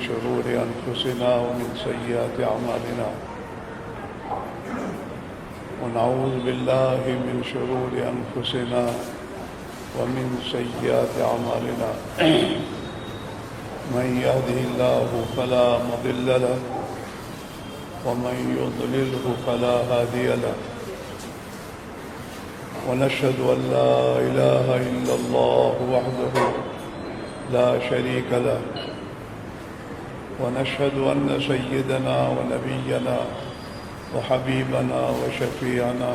شرور أنفسنا ومن سيئات أعمالنا ونعوذ بالله من شرور أنفسنا ومن سيئات أعمالنا من يهده الله فلا مضل له ومن يضلله فلا هادي له ونشهد أن لا إله إلا الله وحده لا شريك له ونشهد أن سيدنا ونبينا وحبيبنا وشفيعنا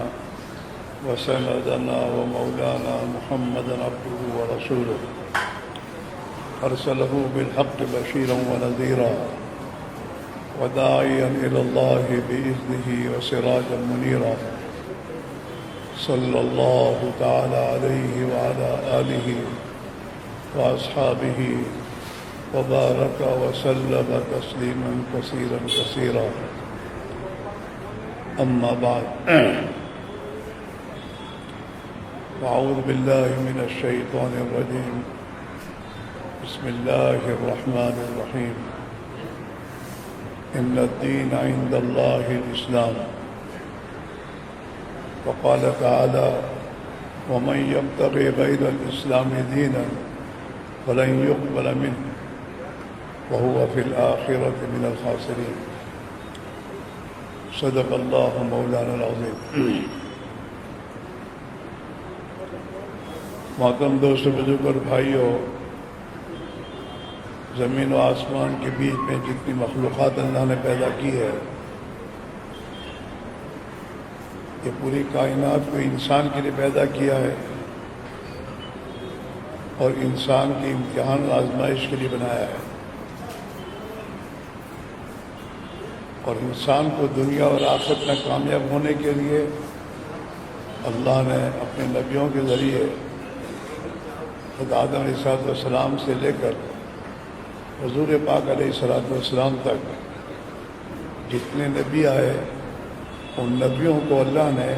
وسندنا ومولانا محمدا عبده ورسوله أرسله بالحق بشيرا ونذيرا وداعيا إلى الله بإذنه وسراجا منيرا صلى الله تعالى عليه وعلى آله وأصحابه وبارك وسلم تسليما كثيرا كثيرا أما بعد أعوذ بالله من الشيطان الرجيم بسم الله الرحمن الرحيم إن الدين عند الله الإسلام وقال تعالى ومن يبتغي غير الإسلام دينا فلن يقبل منه وهو في الآخرة من الخاسرين صدق الله مولانا العظيم. محترم دوست بزرگ اور بھائیوں، زمین و آسمان کے بیچ میں جتنی مخلوقات اللہ نے پیدا کی ہے، یہ پوری کائنات کو انسان کے لیے پیدا کیا ہے اور انسان کی امتحان و آزمائش کے لیے بنایا ہے، اور انسان کو دنیا اور آخرت میں کامیاب ہونے کے لیے اللہ نے اپنے نبیوں کے ذریعے خود آدم علیہ السلام سے لے کر حضور پاک علیہ السلام تک جتنے نبی آئے، ان نبیوں کو اللہ نے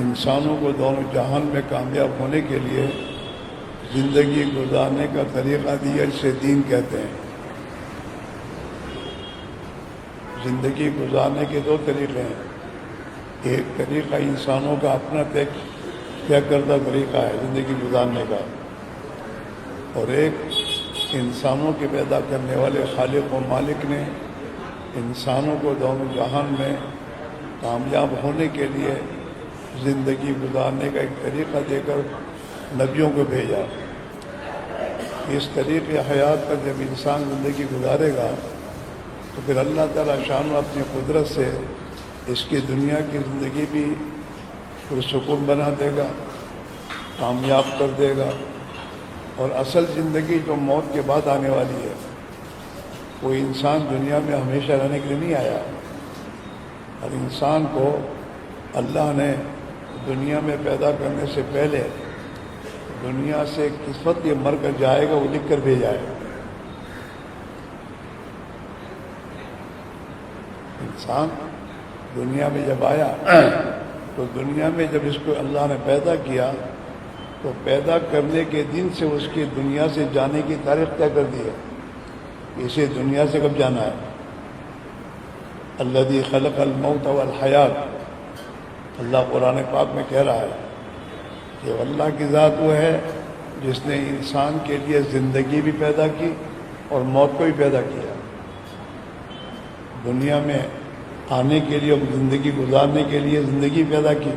انسانوں کو دونوں جہان میں کامیاب ہونے کے لیے زندگی گزارنے کا طریقہ دیا، جسے دین کہتے ہیں۔ زندگی گزارنے کے دو طریقے ہیں، ایک طریقہ انسانوں کا اپنا طے کردہ طریقہ ہے زندگی گزارنے کا، اور ایک انسانوں کے پیدا کرنے والے خالق و مالک نے انسانوں کو دونوں جہان میں کامیاب ہونے کے لیے زندگی گزارنے کا ایک طریقہ دے کر نبیوں کو بھیجا۔ اس طریقے حیات پر جب انسان زندگی گزارے گا تو پھر اللہ تعالیٰ شان و اپنی قدرت سے اس کی دنیا کی زندگی بھی پرسکون بنا دے گا، کامیاب کر دے گا، اور اصل زندگی جو موت کے بعد آنے والی ہے، وہ انسان دنیا میں ہمیشہ رہنے کے لیے نہیں آیا، اور انسان کو اللہ نے دنیا میں پیدا کرنے سے پہلے دنیا سے کس وقت یہ مر کر جائے گا وہ لکھ کر بھیجا ہے۔ انسان دنیا میں جب آیا تو دنیا میں جب اس کو اللہ نے پیدا کیا تو پیدا کرنے کے دن سے اس کی دنیا سے جانے کی تاریخ طے کر دی ہے، اسے دنیا سے کب جانا ہے۔ الذی خلق الموت والحیات، اللہ قرآن پاک میں کہہ رہا ہے کہ اللہ کی ذات وہ ہے جس نے انسان کے لیے زندگی بھی پیدا کی اور موت کو بھی پیدا کیا، دنیا میں آنے کے لیے اور زندگی گزارنے کے لیے زندگی پیدا کی،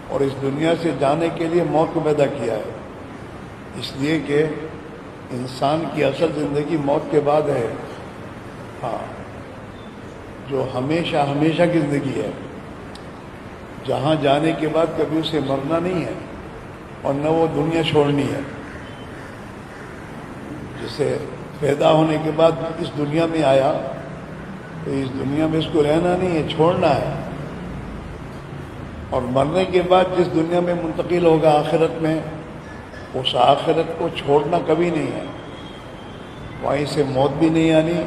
اور اس دنیا سے جانے کے لیے موت کو پیدا کیا ہے، اس لیے کہ انسان کی اصل زندگی موت کے بعد ہے، ہاں، جو ہمیشہ ہمیشہ کی زندگی ہے، جہاں جانے کے بعد کبھی اسے مرنا نہیں ہے اور نہ وہ دنیا چھوڑنی ہے۔ جسے پیدا ہونے کے بعد اس دنیا میں آیا تو اس دنیا میں اس کو رہنا نہیں ہے، چھوڑنا ہے، اور مرنے کے بعد جس دنیا میں منتقل ہوگا آخرت میں، اس آخرت کو چھوڑنا کبھی نہیں ہے، وہیں سے موت بھی نہیں آنی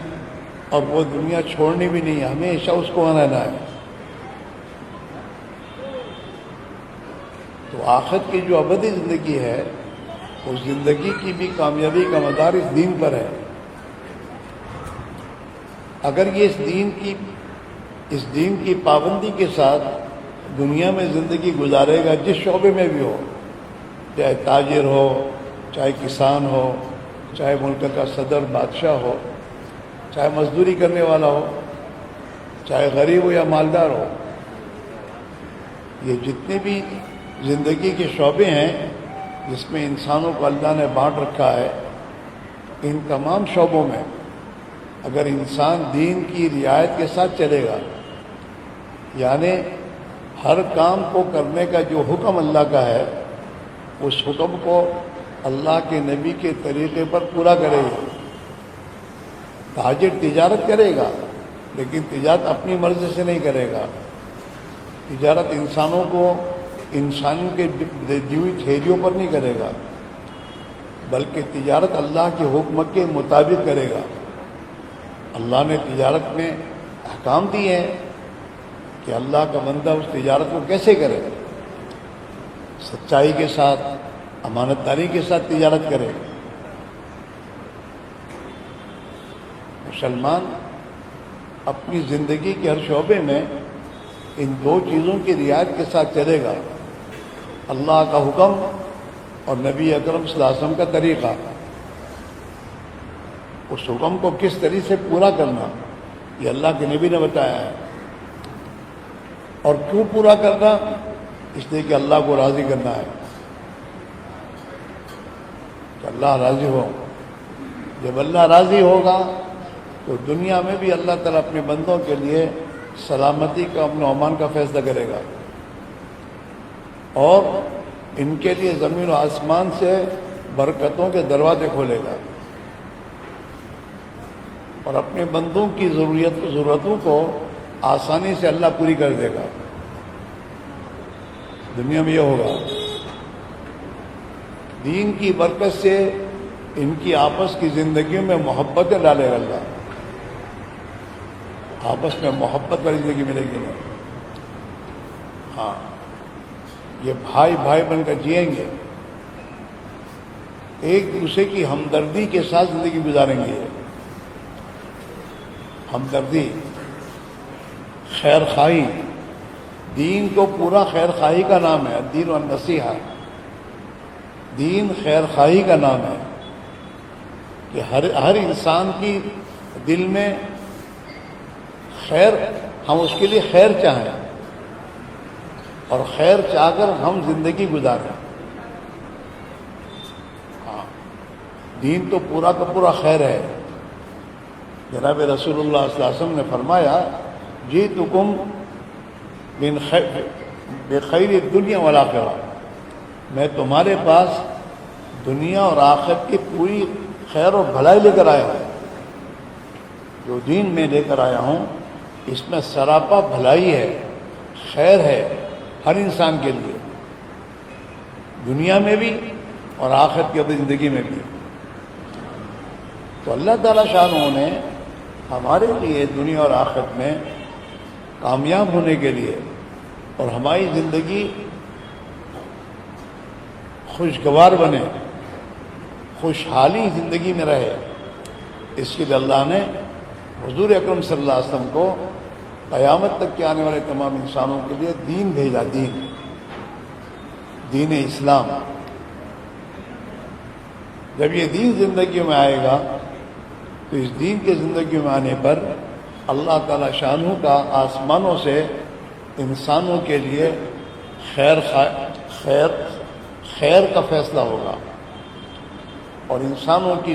اور وہ دنیا چھوڑنی بھی نہیں ہے، ہمیشہ اس کو وہاں رہنا ہے۔ تو آخرت کی جو ابدی زندگی ہے، اس زندگی کی بھی کامیابی کا مدار اس دین پر ہے، اگر یہ اس دین کی پابندی کے ساتھ دنیا میں زندگی گزارے گا، جس شعبے میں بھی ہو، چاہے تاجر ہو، چاہے کسان ہو، چاہے ملک کا صدر بادشاہ ہو، چاہے مزدوری کرنے والا ہو، چاہے غریب ہو یا مالدار ہو، یہ جتنے بھی زندگی کے شعبے ہیں جس میں انسانوں کو اللہ نے بانٹ رکھا ہے، ان تمام شعبوں میں اگر انسان دین کی رعایت کے ساتھ چلے گا، یعنی ہر کام کو کرنے کا جو حکم اللہ کا ہے اس حکم کو اللہ کے نبی کے طریقے پر پورا کرے گا۔ تاجر تجارت کرے گا لیکن تجارت اپنی مرضی سے نہیں کرے گا، تجارت انسانوں کے دی ہوئی تھیلیوں پر نہیں کرے گا، بلکہ تجارت اللہ کے حکم کے مطابق کرے گا۔ اللہ نے تجارت میں احکام دیے ہیں کہ اللہ کا بندہ اس تجارت کو کیسے کرے، سچائی کے ساتھ، امانت داری کے ساتھ تجارت کرے۔ مسلمان اپنی زندگی کے ہر شعبے میں ان دو چیزوں کی رعایت کے ساتھ چلے گا، اللہ کا حکم اور نبی اکرم صلی اللہ علیہ وسلم کا طریقہ۔ اس حکم کو کس طریقے سے پورا کرنا یہ اللہ کے نبی نے بتایا ہے، اور کیوں پورا کرنا؟ اس لیے کہ اللہ کو راضی کرنا ہے، کہ اللہ راضی ہو۔ جب اللہ راضی ہوگا تو دنیا میں بھی اللہ تعالیٰ اپنے بندوں کے لیے سلامتی کا، امن و امان کا فیصلہ کرے گا، اور ان کے لیے زمین و آسمان سے برکتوں کے دروازے کھولے گا، اور اپنے بندوں کی ضرورتوں کو آسانی سے اللہ پوری کر دے گا۔ دنیا میں یہ ہوگا، دین کی برکت سے ان کی آپس کی زندگیوں میں محبتیں ڈالے گا اللہ، آپس میں محبت والی زندگی ملے گی نہیں۔ ہاں، یہ بھائی بھائی بن کر جئیں گے، ایک دوسرے کی ہمدردی کے ساتھ زندگی گزاریں گے۔ ہمدردی، خیر خواہی، دین کو پورا خیر خواہی کا نام ہے، دین و نصیحہ، دین خیر خواہی کا نام ہے، کہ ہر انسان کی دل میں خیر، ہم اس کے لیے خیر چاہیں اور خیر چاہ کر ہم زندگی گزاریں۔ ہاں، دین تو پورا کا پورا خیر ہے۔ جناب رسول اللہ صلی اللہ علیہ وسلم نے فرمایا، جئتکم من بخیر الدنیا والآخرہ، میں تمہارے پاس دنیا اور آخرت کی پوری خیر و بھلائی لے کر آیا ہوں۔ جو دین میں لے کر آیا ہوں اس میں سراپا بھلائی ہے، خیر ہے ہر انسان کے لیے، دنیا میں بھی اور آخرت کی اپنی زندگی میں بھی۔ تو اللہ تعالیٰ شانہ نے ہمارے لیے دنیا اور آخرت میں کامیاب ہونے کے لیے اور ہماری زندگی خوشگوار بنے، خوشحالی زندگی میں رہے، اس کے لیے اللہ نے حضور اکرم صلی اللہ علیہ وسلم کو قیامت تک کے آنے والے تمام انسانوں کے لیے دین بھیجا، دین اسلام۔ جب یہ دین زندگی میں آئے گا تو اس دین کے زندگی میں آنے پر اللہ تعالیٰ شانہ کا آسمانوں سے انسانوں کے لیے خیر کا فیصلہ ہوگا، اور انسانوں کی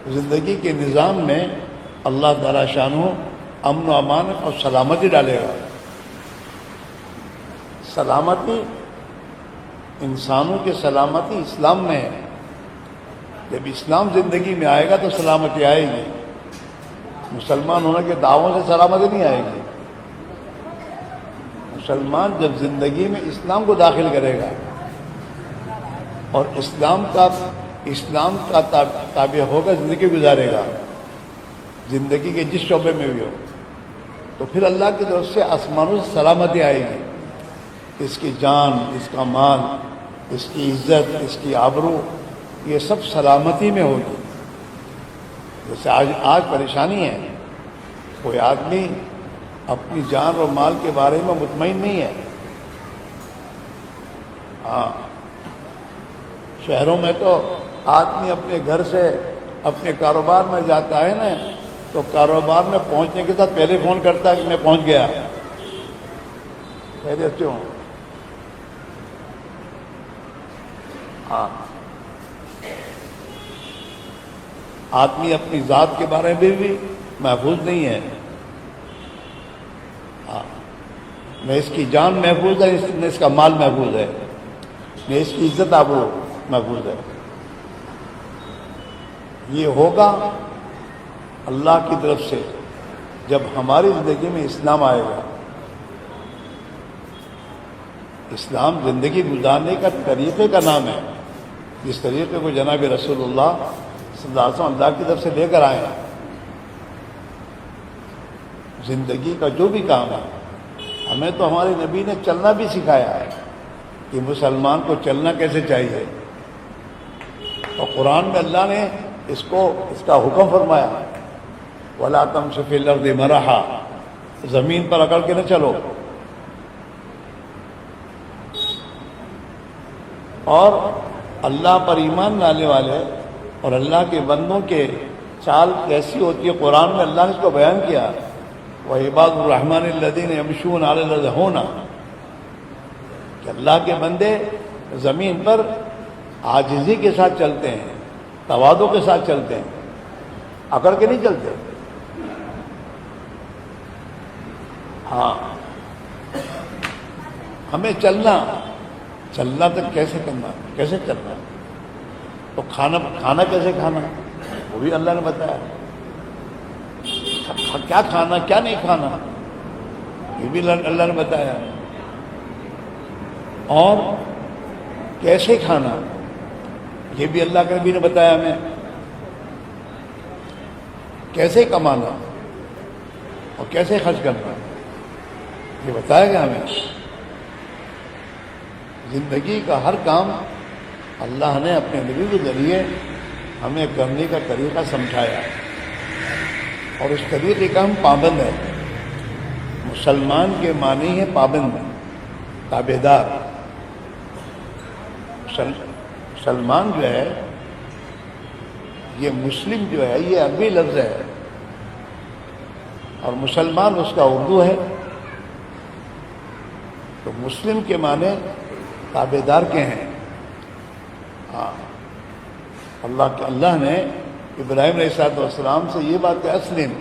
زندگی کے نظام میں اللہ تعالیٰ شانہ امن و امان اور سلامتی ڈالے گا۔ سلامتی، انسانوں کی سلامتی اسلام میں ہے۔ جب اسلام زندگی میں آئے گا تو سلامتی آئے گی۔ مسلمان ہونے کے دعووں سے سلامتی نہیں آئے گی۔ مسلمان جب زندگی میں اسلام کو داخل کرے گا اور اسلام کا تابع ہوگا، زندگی گزارے گا، زندگی کے جس شعبے میں بھی ہو، تو پھر اللہ کی طرف سے آسمانوں سے سلامتی آئے گی۔ اس کی جان، اس کا مال، اس کی عزت، اس کی آبرو، یہ سب سلامتی میں ہوگی۔ جیسے آج پریشانی ہے، کوئی آدمی اپنی جان اور مال کے بارے میں مطمئن نہیں ہے. ہاں، شہروں میں تو آدمی اپنے گھر سے اپنے کاروبار میں جاتا ہے نا، تو کاروبار میں پہنچنے کے ساتھ پہلے فون کرتا ہے کہ میں پہنچ گیا، خیریت سے ہوں. ہاں، آدمی اپنی ذات کے بارے میں بھی محفوظ نہیں ہے. ہاں، نہ اس کی جان محفوظ ہے، نہ اس کا مال محفوظ ہے، نہ اس کی عزت آبرو محفوظ ہے. یہ ہوگا اللہ کی طرف سے جب ہماری زندگی میں اسلام آئے گا. اسلام زندگی گزارنے کا طریقے کا نام ہے، جس طریقے کو جناب رسول اللہ صلی اللہ علیہ وسلم اللہ کی طرف سے لے کر آئے ہیں. زندگی کا جو بھی کام ہے، ہمیں تو ہمارے نبی نے چلنا بھی سکھایا ہے کہ مسلمان کو چلنا کیسے چاہیے. اور قرآن میں اللہ نے اس کا حکم فرمایا، وَلَا تَمْشِ فِي الْأَرْضِ مَرَحًا، زمین پر اکڑ کے نہ چلو. اور اللہ پر ایمان لانے والے اور اللہ کے بندوں کے چال کیسی ہوتی ہے، قرآن میں اللہ نے اس کو بیان کیا. وَعِبَادُ الرَّحْمَنِ الَّذِينَ يَمْشُونَ عَلَى الْأَرْضِ هَوْنًا، کہ اللہ کے بندے زمین پر عاجزی کے ساتھ چلتے ہیں، تواضع کے ساتھ چلتے ہیں، اکڑ کے نہیں چلتے. ہاں، ہمیں چلنا تو کیسے کرنا، کیسے چلنا، تو کھانا کیسے کھانا وہ بھی اللہ نے بتایا. کیا کھانا کیا نہیں کھانا یہ بھی اللہ نے بتایا. اور کیسے کھانا یہ بھی اللہ کے نبی نے بتایا ہمیں. کیسے کمانا اور کیسے خرچ کرنا یہ بتایا گیا ہمیں. زندگی کا ہر کام اللہ نے اپنے نبی کے ذریعے ہمیں کرنے کا طریقہ سمجھایا، اور اس طریقے کا ہم پابند ہیں. مسلمان کے معنی ہے پابند، تابع دار. مسلمان جو ہے، یہ مسلم جو ہے یہ عربی لفظ ہے، اور مسلمان اس کا اردو ہے. تو مسلم کے معنی تابع دار کے ہیں. ہاں، اللہ نے ابراہیم علیہ السلام سے یہ بات کہ اسلم،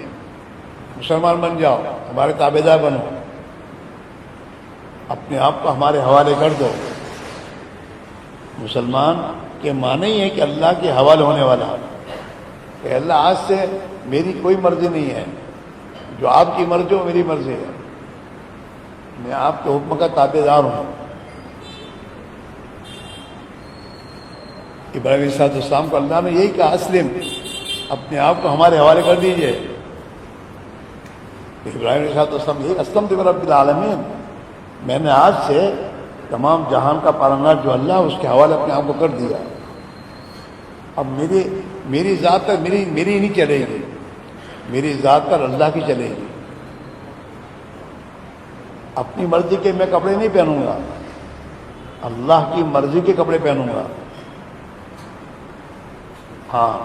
مسلمان بن جاؤ، ہمارے تابع دار بنو، اپنے آپ کو ہمارے حوالے کر دو. مسلمان کے معنی ہی ہے کہ اللہ کے حوالے ہونے والا، کہ اللہ آج سے میری کوئی مرضی نہیں ہے، جو آپ کی مرضی ہو میری مرضی ہے، میں آپ کے حکم کا تابع دار ہوں. ابراہیم علیہ السلام کو اللہ نے یہی کہا اسلم، اپنے آپ کو ہمارے حوالے کر دیجئے. ابراہیم علیہ السلام یہی اسلمت برب العالمین، میں نے آج سے تمام جہان کا پالنہار جو اللہ اس کے حوالے اپنے آپ کو کر دیا. اب میری ذات پر میری نہیں چلے گی، میری ذات پر اللہ کی چلے گی. اپنی مرضی کے میں کپڑے نہیں پہنوں گا، اللہ کی مرضی کے کپڑے پہنوں گا. ہاں،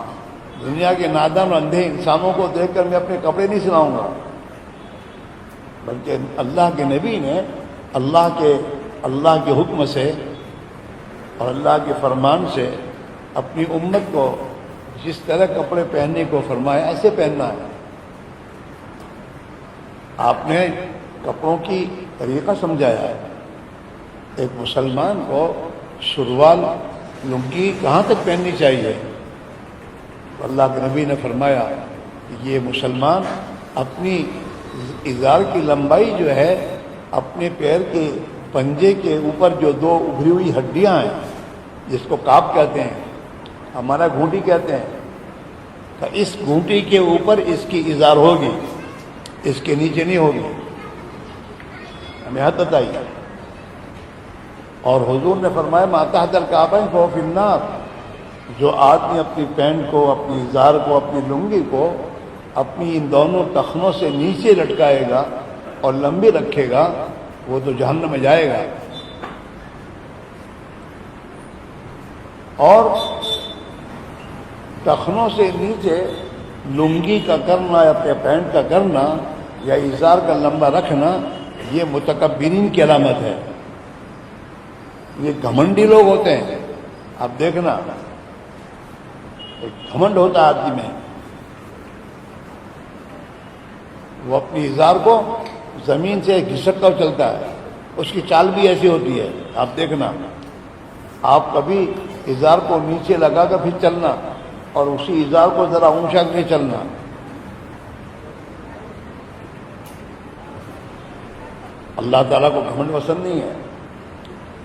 دنیا کے نادان اور اندھے انسانوں کو دیکھ کر میں اپنے کپڑے نہیں سلاؤں گا، بلکہ اللہ کے نبی نے اللہ کے حکم سے اور اللہ کے فرمان سے اپنی امت کو جس طرح کپڑے پہننے کو فرمایا ایسے پہننا ہے. آپ نے کپڑوں کی طریقہ سمجھایا ہے. ایک مسلمان کو شلوار لنگی کہاں تک پہننی چاہیے؟ اللہ کے نبی نے فرمایا کہ یہ مسلمان اپنی ازار کی لمبائی جو ہے، اپنے پیر کے پنجے کے اوپر جو دو ابھری ہوئی ہڈیاں ہیں جس کو کاپ کہتے ہیں، ہمارا گھونٹی کہتے ہیں، تو اس گھونٹی کے اوپر اس کی ازار ہوگی، اس کے نیچے نہیں ہوگی. ہمیں حد بتائی. اور حضور نے فرمایا ما تحت الکعبین فہو فی النار، جو آدمی اپنی پینٹ کو، اپنی ازار کو، اپنی لنگی کو اپنی ان دونوں ٹخنوں سے نیچے لٹکائے گا اور لمبی رکھے گا وہ تو جہنم میں جائے گا. اور ٹخنوں سے نیچے لنگی کا کرنا یا پینٹ کا کرنا یا ازار کا لمبا رکھنا یہ متکبرین کی علامت ہے. یہ گھمنڈی لوگ ہوتے ہیں. آپ دیکھنا ایک گھمنڈ ہوتا ہے آدمی میں، وہ اپنی ازار کو زمین سے گھسٹ کر چلتا ہے، اس کی چال بھی ایسی ہوتی ہے. آپ دیکھنا، آپ کبھی ازار کو نیچے لگا کر پھر چلنا اور اسی ازار کو ذرا اونچا کر کے چلنا. اللہ تعالیٰ کو گھمنڈ پسند نہیں ہے،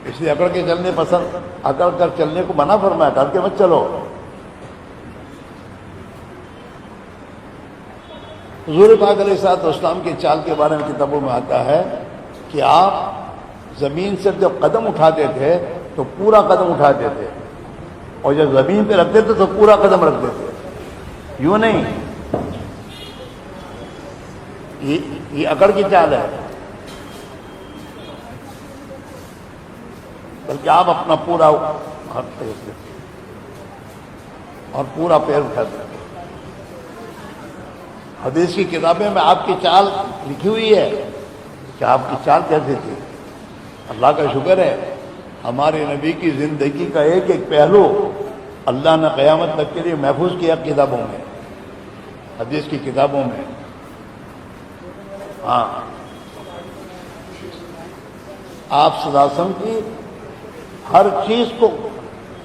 اس لیے اکڑ کے چلنے پسند، اکڑ کر چلنے کو منع فرمایا، کر کے مت چلو. حضور پاک علیہ الصلوۃ والسلام کے چال کے بارے میں کتابوں میں آتا ہے کہ آپ زمین سے جب قدم اٹھاتے تھے تو پورا قدم اٹھاتے تھے، اور جب زمین پہ رکھتے تھے تو پورا قدم رکھتے تھے. یوں نہیں، یہ اکڑ کی چال ہے، بلکہ آپ اپنا پورا ہاتھ اور پورا پیر اٹھاتے ہیں. حدیث کی کتابیں میں آپ کی چال لکھی ہوئی ہے کہ آپ کی چال کیسے تھی. اللہ کا شکر ہے ہمارے نبی کی زندگی کا ایک ایک پہلو اللہ نے قیامت تک کے لیے محفوظ کیا کتابوں میں، حدیث کی کتابوں میں. ہاں، آپ صلی اللہ علیہ وسلم کی ہر چیز کو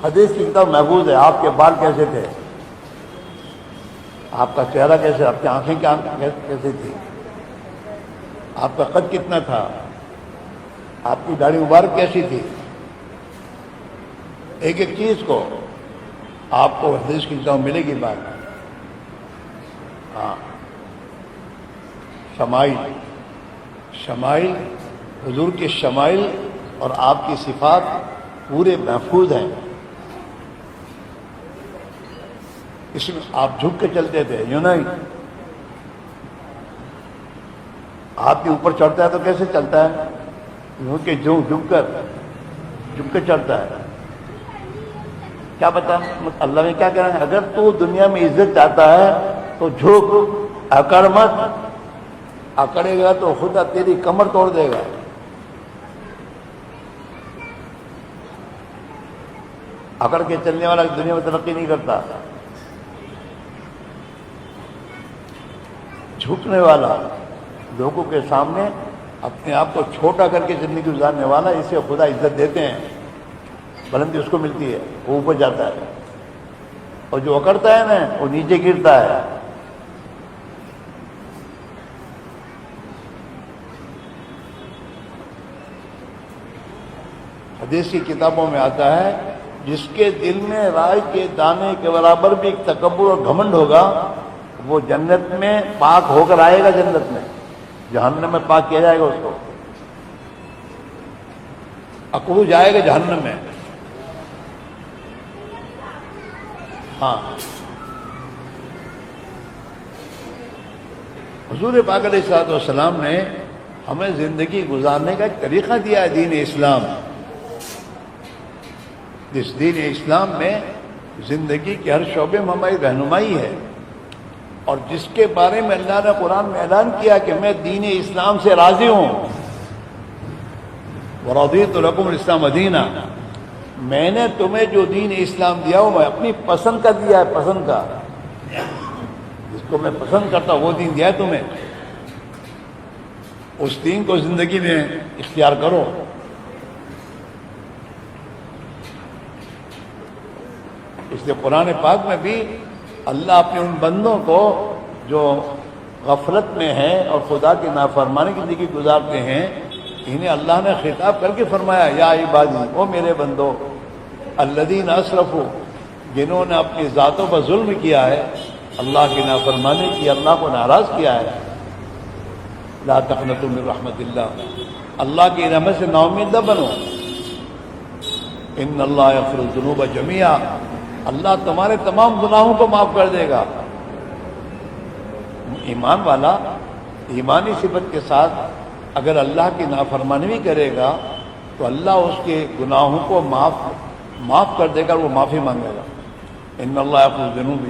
حدیث کی کتاب محفوظ ہے. آپ کے بال کیسے تھے، آپ کا چہرہ کیسے، آپ کی آنکھیں کیسے تھی، آپ کا قد کتنا تھا، آپ کی داڑھی مبارک کیسی تھی. ایک ایک چیز کو آپ کو حدیث کی کتاب ملے گی بات. ہاں، شمائل حضور کے شمائل اور آپ کی صفات پورے محفوظ ہیں. اس میں آپ جھک کے چلتے تھے، یوں نہیں. آپ کے اوپر چڑھتا ہے تو کیسے چلتا ہے، یوں کہ جھک کے چڑھتا ہے. کیا پتا اللہ میں کیا کہہ رہے ہیں، اگر تو دنیا میں عزت چاہتا ہے تو جھک، اکڑ مت. اکڑے گا تو خدا تیری کمر توڑ دے گا. اکڑ کے چلنے والا دنیا میں ترقی نہیں کرتا. جھکنے والا، لوگوں کے سامنے اپنے آپ کو چھوٹا کر کے زندگی گزارنے والا، اسے خدا عزت دیتے ہیں، بلندی اس کو ملتی ہے، وہ اوپر جاتا ہے. اور جو اکڑتا ہے نا وہ نیچے گرتا ہے. حدیث کی کتابوں میں آتا ہے جس کے دل میں رائے کے دانے کے برابر بھی ایک تکبر اور گھمنڈ ہوگا وہ جنت میں پاک ہو کر آئے گا. جنت میں، جہنم میں پاک کیا جائے گا اس کو. اکڑو جائے گا جہنم میں. ہاں، حضور پاک علیہ الصلوۃ والسلام نے ہمیں زندگی گزارنے کا ایک طریقہ دیا ہے. دین اسلام، جس دین اسلام میں زندگی کے ہر شعبے میں ہماری رہنمائی ہے، اور جس کے بارے میں اللہ نے قرآن میں اعلان کیا کہ میں دین اسلام سے راضی ہوں. وَرَضِيتُ لَكُمُ الْإِسْلَامَ دِينًا، میں نے تمہیں جو دین اسلام دیا ہوں میں اپنی پسند کا دیا ہے، پسند کا. جس کو میں پسند کرتا ہوں وہ دین دیا ہے تمہیں. اس دین کو زندگی میں اختیار کرو. اس لیے قرآن پاک میں بھی اللہ اپنے ان بندوں کو جو غفلت میں ہیں اور خدا کی نافرمانی کی زندگی گزارتے ہیں، انہیں اللہ نے خطاب کر کے فرمایا یا عبادی، او میرے بندو، الذین اسرفوا، جنہوں نے اپنی ذاتوں پر ظلم کیا ہے، اللہ کی نافرمانی کی، اللہ کو ناراض کیا ہے. لا تقنطوا من رحمت اللہ، اللہ کی رحمت سے نا امید نہ بنو. ان اللہ یغفر الذنوب جميعا، اللہ تمہارے تمام گناہوں کو معاف کر دے گا. ایمان والا ایمانی صفت کے ساتھ اگر اللہ کی نافرمانی بھی کرے گا تو اللہ اس کے گناہوں کو معاف کر دے گا، وہ معافی مانگے گا۔ ان اللہ یغفر الذنوب،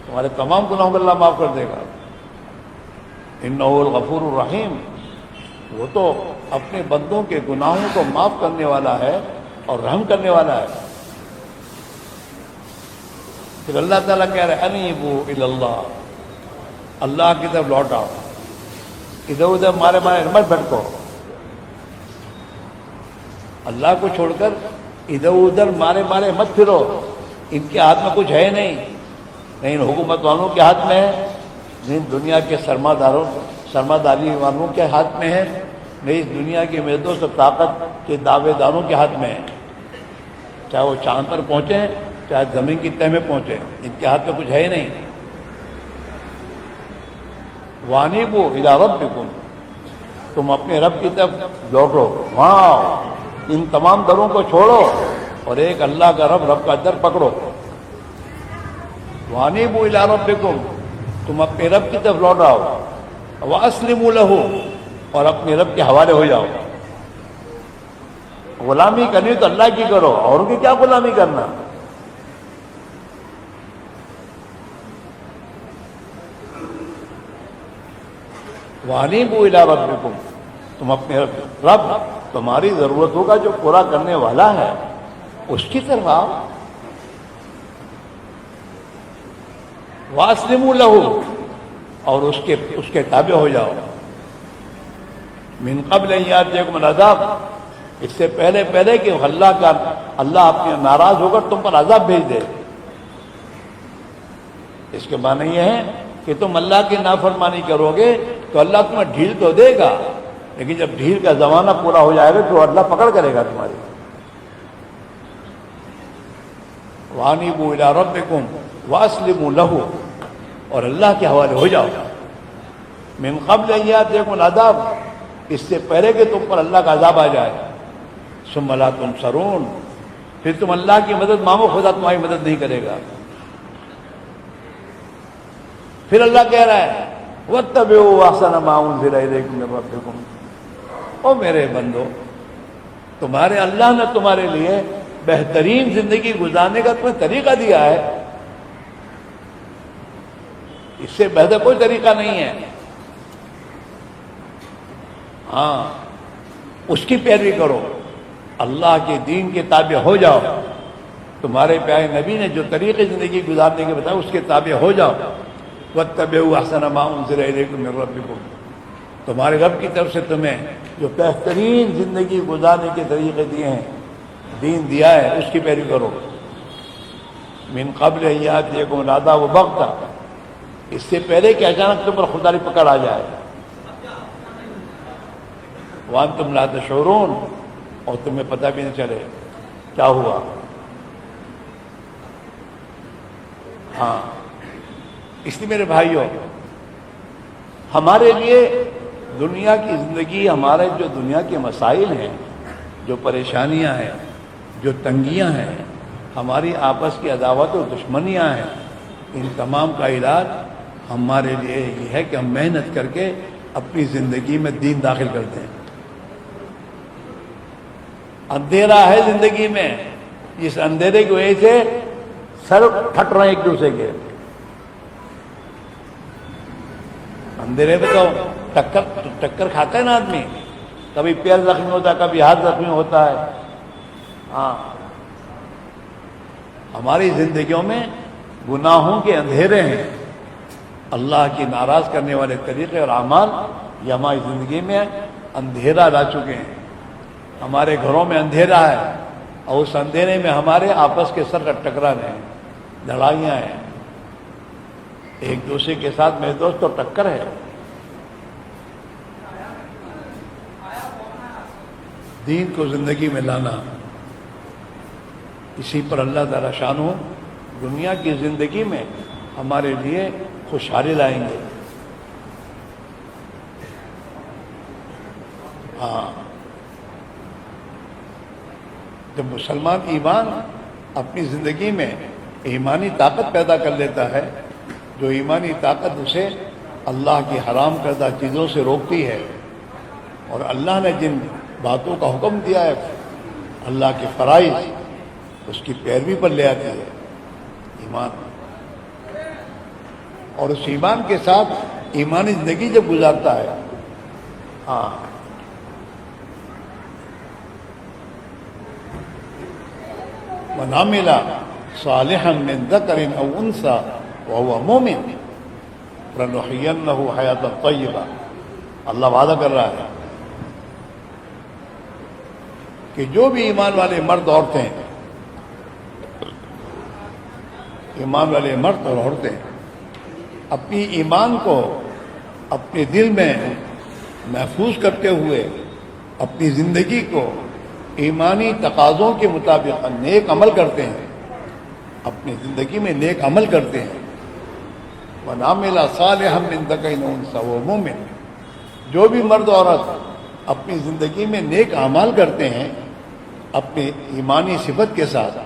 تمہارے تمام گناہوں کو اللہ معاف کر دے گا۔ انہ الغفور الرحیم، وہ تو اپنے بندوں کے گناہوں کو معاف کرنے والا ہے اور رحم کرنے والا ہے۔ پھر اللہ تعالیٰ کہہ رہے انیبوا الی اللہ، اللہ کی طرف لوٹ آؤ، ادھر ادھر مارے مت بھٹکو، اللہ کو چھوڑ کر ادھر ادھر مارے مت پھرو، ان کے ہاتھ میں کچھ ہے نہیں، نہیں ان حکومت والوں کے ہاتھ میں ہے، نہیں دنیا کے سرمایہ داری والوں کے ہاتھ میں ہے، نہیں اس دنیا کی میدوں سے طاقت کے دعوے داروں کے ہاتھ میں ہے، چاہے وہ چاند پر پہنچیں چاہے زمین کی تہ میں پہنچے، ان کے ہاتھ میں کچھ ہے ہی نہیں۔ وانیبوا الی ربکم، تم اپنے رب کی طرف لوٹو، وہاں آؤ، ان تمام دروں کو چھوڑو اور ایک اللہ کا رب کا در پکڑو۔ وانیبوا الی ربکم، تم اپنے رب کی طرف لوٹ آؤ، واسلموا لہ، اور اپنے رب کے حوالے ہو جاؤ۔ غلامی کرنی تو اللہ کی کرو، اور ان کی کیا غلامی کرنا۔ وانیبوا الی ربکم، تم اپنے رب تمہاری ضرورتوں کا جو پورا کرنے والا ہے اس کی طرف آؤ۔ واسلموا لہ، اور اس کے تابع ہو جاؤ۔ من قبل ان یاتیکم العذاب، اس سے پہلے کہ اللہ اپنے ناراض ہو کر تم پر عذاب بھیج دے۔ اس کے معنی یہ ہے کہ تم اللہ کی نافرمانی کرو گے تو اللہ تمہیں ڈھیل تو دے گا، لیکن جب ڈھیل کا زمانہ پورا ہو جائے گا تو اللہ پکڑ کرے گا تمہاری۔ وانیبوا الی ربکم واسلموا لہ، اور اللہ کے حوالے ہو جاؤ۔ من قبل ان یاتیکم العذاب، اس سے پہلے کہ تم پر اللہ کا عذاب آ جائے۔ ثم لا تنصرون، پھر تم اللہ کی مدد مانگو، خدا تمہاری مدد نہیں کرے گا۔ پھر اللہ کہہ رہا ہے واتبعوا احسن ما انزل الیکم من ربکم، او میرے بندو، تمہارے اللہ نے تمہارے لیے بہترین زندگی گزارنے کا تمہیں طریقہ دیا ہے، اس سے بہتر کوئی طریقہ نہیں ہے۔ ہاں، اس کی پیروی کرو، اللہ کے دین کے تابع ہو جاؤ، تمہارے پیارے نبی نے جو طریقے زندگی گزارنے کے بتایا اس کے تابع ہو جاؤ۔ واتبعوا احسن ما انزل الیکم من ربکم، تمہارے رب کی طرف سے تمہیں جو بہترین زندگی گزارنے کے طریقے دیے ہیں، دین دیا ہے، اس کی پیروی کرو۔ من قبل ان یاتیکم العذاب بغتہ، اس سے پہلے کہ اچانک تم پر خودداری پکڑ آ جائے۔ وانتم لا تشعرون، اور تمہیں پتہ بھی نہ چلے کیا ہوا۔ ہاں، اس لیے میرے بھائیوں، ہمارے لیے دنیا کی زندگی، ہمارے جو دنیا کے مسائل ہیں، جو پریشانیاں ہیں، جو تنگیاں ہیں، ہماری آپس کی عداوت و دشمنیاں ہیں، ان تمام کا علاج ہمارے لیے یہ ہے کہ ہم محنت کر کے اپنی زندگی میں دین داخل کر دیں۔ اندھیرا ہے زندگی میں، اس اندھیرے کی وجہ سے سر پھٹ رہے ہیں ایک دوسرے کے۔ اندھیرے میں تو ٹکر کھاتا ہے نا آدمی، کبھی پیر زخمی ہوتا ہے، کبھی ہاتھ زخمی ہوتا ہے۔ ہاں، ہماری زندگیوں میں گناہوں کے اندھیرے ہیں، اللہ کی ناراض کرنے والے طریقے اور اعمال یہ ہماری زندگی میں اندھیرا لا چکے ہیں۔ ہمارے گھروں میں اندھیرا ہے، اور اس اندھیرے میں ہمارے آپس کے سر ٹکرانے ہیں، لڑائیاں ہیں، ایک دوسرے کے ساتھ میرے دوست تو ٹکر ہے۔ دین کو زندگی میں لانا، اسی پر اللہ تعالیٰ شانہ دنیا کی زندگی میں ہمارے لیے خوشحالی لائیں گے۔ ہاں، جب مسلمان ایمان اپنی زندگی میں ایمانی طاقت پیدا کر لیتا ہے، جو ایمانی طاقت اسے اللہ کی حرام کردہ چیزوں سے روکتی ہے، اور اللہ نے جن باتوں کا حکم دیا ہے اللہ کے فرائض، اس کی پیروی پر لے آتی ہے ایمان۔ اور اس ایمان کے ساتھ ایمانی زندگی جب گزارتا ہے، ہاں من عمل صالحا من ذکر او انثى وهو مؤمن فلنحيينه حیاة طیبہ، اللہ وعدہ کر رہا ہے کہ جو بھی ایمان والے مرد عورتیں، ایمان والے مرد اور عورتیں اپنی ایمان کو اپنے دل میں محفوظ کرتے ہوئے اپنی زندگی کو ایمانی تقاضوں کے مطابق نیک عمل کرتے ہیں، اپنی زندگی میں نیک عمل کرتے ہیں، وَمَنْ عَمِلَ صَالِحًا مِنْ ذَكَرٍ أَوْ أُنثىٰ وَهُوَ مُؤْمِنٌ، جو بھی مرد عورت اپنی زندگی میں نیک اعمال کرتے ہیں اپنی ایمانی صفت کے ساتھ،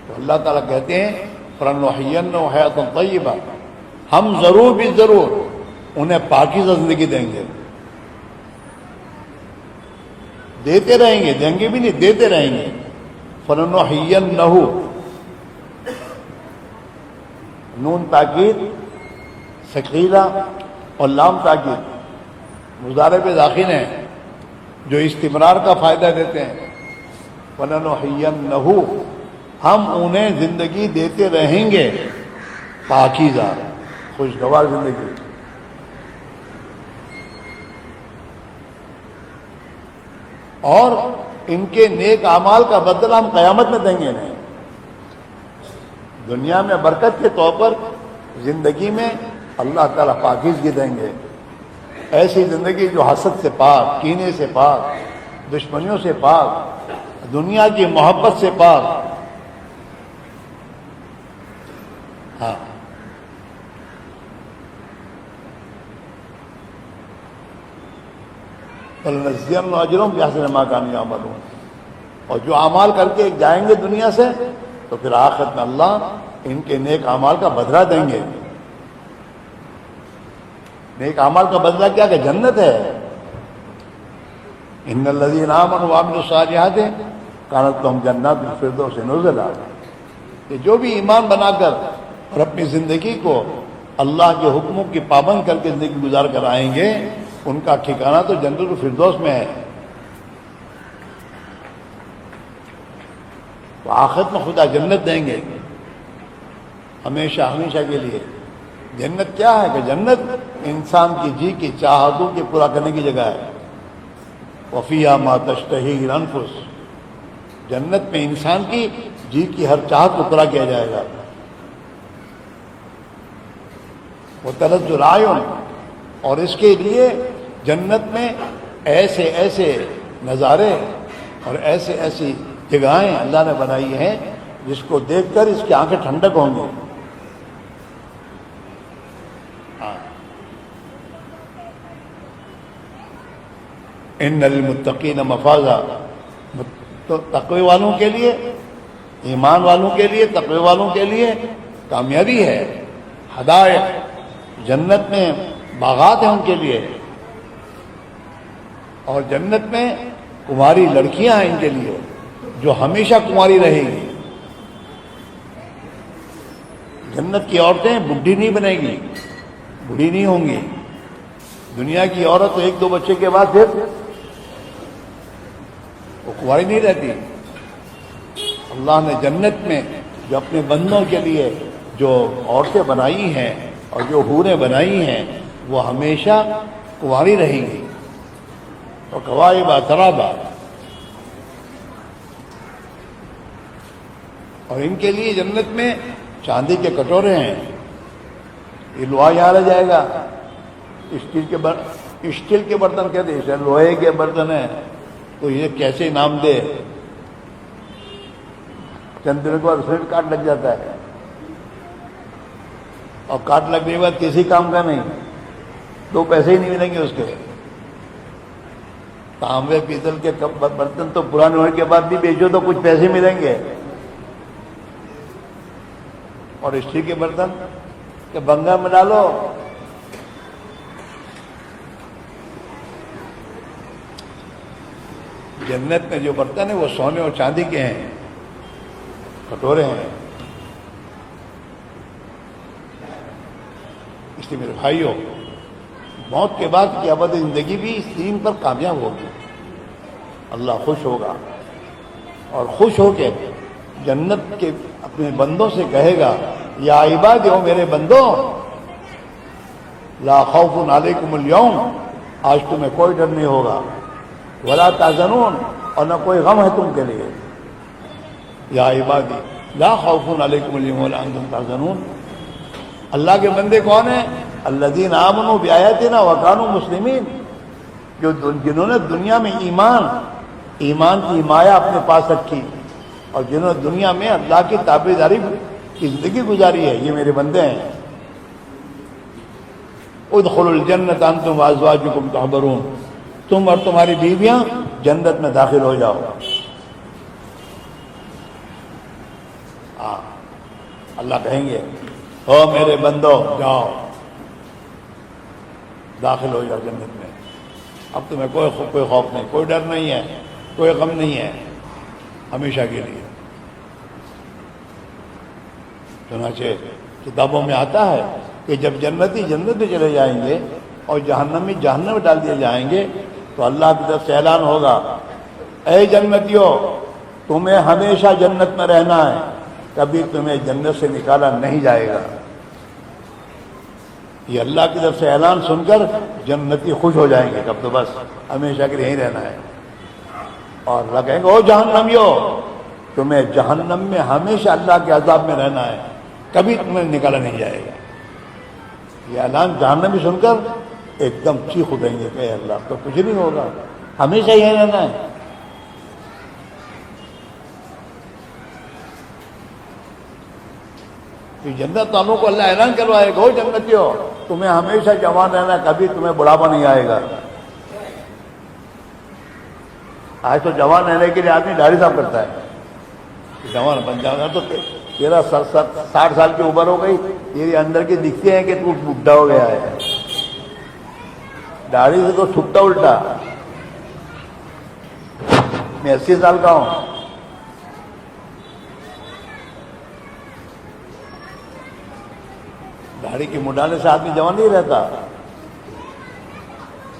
تو اللہ تعالیٰ کہتے ہیں فَلَنُحْيِيَنَّهُ حَيَاةً طَيِّبَةً، ہم ضرور بھی ضرور انہیں پاکیزہ زندگی دیں گے، دیتے رہیں گے، دیں گے بھی نہیں، دیتے رہیں گے۔ فَلَنُحْيِيَنَّهُ، نون تاکید ثقیلہ اور لام تاکید مضارع پہ داخل ہیں جو استمرار کا فائدہ دیتے ہیں۔ فَلَنُحْيِيَنَّهُ، ہم انہیں زندگی دیتے رہیں گے پاکیزہ، خوشگوار زندگی۔ اور ان کے نیک اعمال کا بدلہ ہم قیامت میں دیں گے انہیں۔ دنیا میں برکت کے طور پر زندگی میں اللہ تعالیٰ پاکیزگی دیں گے، ایسی زندگی جو حسد سے پاک، کینے سے پاک، دشمنیوں سے پاک، دنیا کی محبت سے پاک۔ ہاں، فَلَنَجْزِيَنَّهُمْ أَجْرَهُمْ بِأَحْسَنِ مَا كَانُوا يَعْمَلُونَ، اور جو اعمال کر کے جائیں گے دنیا سے تو پھر آخرت میں اللہ ان کے نیک اعمال کا بدلہ دیں گے۔ نیک اعمال کا بدلہ کیا کہ جنت ہے۔ ان الذین آمنوا وعملوا الصالحات کانت لهم جنات الفردوس نزلا، کہ جو بھی ایمان بنا کر اور اپنی زندگی کو اللہ کے حکموں کی پابند کر کے زندگی گزار کر آئیں گے، ان کا ٹھکانہ تو جنت الفردوس میں ہے۔ تو آخرت میں خدا جنت دیں گے ہمیشہ ہمیشہ کے لیے۔ جنت کیا ہے کہ جنت انسان کی جی کی چاہتوں کے پورا کرنے کی جگہ ہے۔ وَفِيهَا مَا تَشْتَهِيهِ الْأَنفُسُ، جنت میں انسان کی جی کی ہر چاہت کو پورا کیا جائے گا۔ وَتَلَذُّ الْأَعْيُنُ، اور اس کے لیے جنت میں ایسے ایسے نظارے اور ایسے ایسی جگہیں اللہ نے بنائی ہیں جس کو دیکھ کر اس کی آنکھیں ٹھنڈک ہوں گی۔ ان للمتقین مفازا، تو تقوی والوں کے لیے، ایمان والوں کے لیے، تقوی والوں کے لیے کامیابی ہے۔ حدائق، جنت میں باغات ہیں ان کے لیے، اور جنت میں کنواری لڑکیاں ہیں ان کے لیے جو ہمیشہ کنواری رہے گی۔ جنت کی عورتیں بڈھی نہیں بنے گی، بوڑھی نہیں ہوں گی۔ دنیا کی عورت تو ایک دو بچے کے بعد پھر وہ کنواری نہیں رہتی۔ اللہ نے جنت میں جو اپنے بندوں کے لیے جو عورتیں بنائی ہیں اور جو حوریں بنائی ہیں وہ ہمیشہ کنواری رہیں گی۔ اور کواعب اترابا، اور ان کے لیے جنت میں چاندی کے کٹورے ہیں۔ یہ لوہا یہاں رہ جائے گا، اسٹیل کے برتن کہتے ہیں، لوہے کے برتن ہیں تو یہ کیسے نام دے، چند دنوں کے بعد اس میں بھی کاٹ لگ جاتا ہے، اور کاٹ لگنے کے بعد کسی کام کا نہیں، دو پیسے ہی نہیں ملیں گے اس کے۔ تانبے پیتل کے برتن تو پرانے ہونے کے بعد بھی بیچو تو کچھ پیسے ملیں گے، اور اسٹیل کے برتن کہ بنگا میں ڈالو جنت میں جو برتن ہیں وہ سونے اور چاندی کے ہیں، کٹورے ہیں۔ اس لیے میرے بھائیوں، موت کے بعد کی ابدی زندگی بھی اس دین پر کامیاب ہوگی، اللہ خوش ہوگا، اور خوش ہو کے جنت کے اپنے بندوں سے کہے گا، یا عبادی، ہو میرے بندوں، لا خوف علیکم اليوم، آج تمہیں کوئی ڈر نہیں ہوگا، ولا تحزنون، اور نہ کوئی غم ہے تم کے لیے۔ یا عبادی لا خوف علیکم اليوم ولا انتم تحزنون۔ اللہ کے بندے کون ہیں؟ الذین آمنوا بآیاتنا وکانوا مسلمین، جنہوں نے دنیا میں ایمان کی مایہ اپنے پاس رکھی، اور جنہوں نے دنیا میں اللہ کی تابعداری کی زندگی گزاری ہے، یہ میرے بندے ہیں۔ ادخلوا الجنت انتم وازواجکم تحبرون، تم اور تمہاری بیویاں جنت میں داخل ہو جاؤ۔ اللہ کہیں گے، او میرے بندو جاؤ، داخل ہو جاؤ جنت میں، اب تمہیں کوئی خوف نہیں، کوئی ڈر نہیں ہے، کوئی غم نہیں ہے، ہمیشہ کے لیے۔ چنانچہ کتابوں میں آتا ہے کہ جب جنتی جنت میں چلے جائیں گے اور جہنمی جہنم میں ڈال دیے جائیں گے تو اللہ کی طرف سے اعلان ہوگا، اے جنتیوں، تمہیں ہمیشہ جنت میں رہنا ہے، کبھی تمہیں جنت سے نکالا نہیں جائے گا۔ یہ اللہ کی طرف سے اعلان سن کر جنتی خوش ہو جائیں گے کہ اب تو بس ہمیشہ کے لیے یہیں رہنا ہے، اور اللہ کہیں گے، او جہنمیوں، تمہیں جہنم میں ہمیشہ اللہ کے عذاب میں رہنا ہے، کبھی تمہیں نکالا نہیں جائے گا۔ یہ اعلان جہنمی سن کر ایک دم چیخ اٹھیں گے کہ اے اللہ، تو کچھ نہیں ہوگا، ہمیشہ یہیں رہنا ہے۔ جنت والوں کو اللہ اعلان کروائے گا، جنتیوں، تمہیں ہمیشہ جوان رہنا، کبھی تمہیں بڑھاپا نہیں آئے گا۔ آج تو جوان رہنے کے لیے آدمی داڑھی صاف کرتا ہے، جوان بن جانا تو تیرا 60 سال کی عمر ہو گئی، تیرے اندر کے دکھتے ہیں کہ تو بڈھا ہو گیا ہے، داڑھی سے تو چھپتا الٹا۔ میں 80 سال کا ہوں، داڑھی کی مڈانے سے آدمی جوان نہیں رہتا۔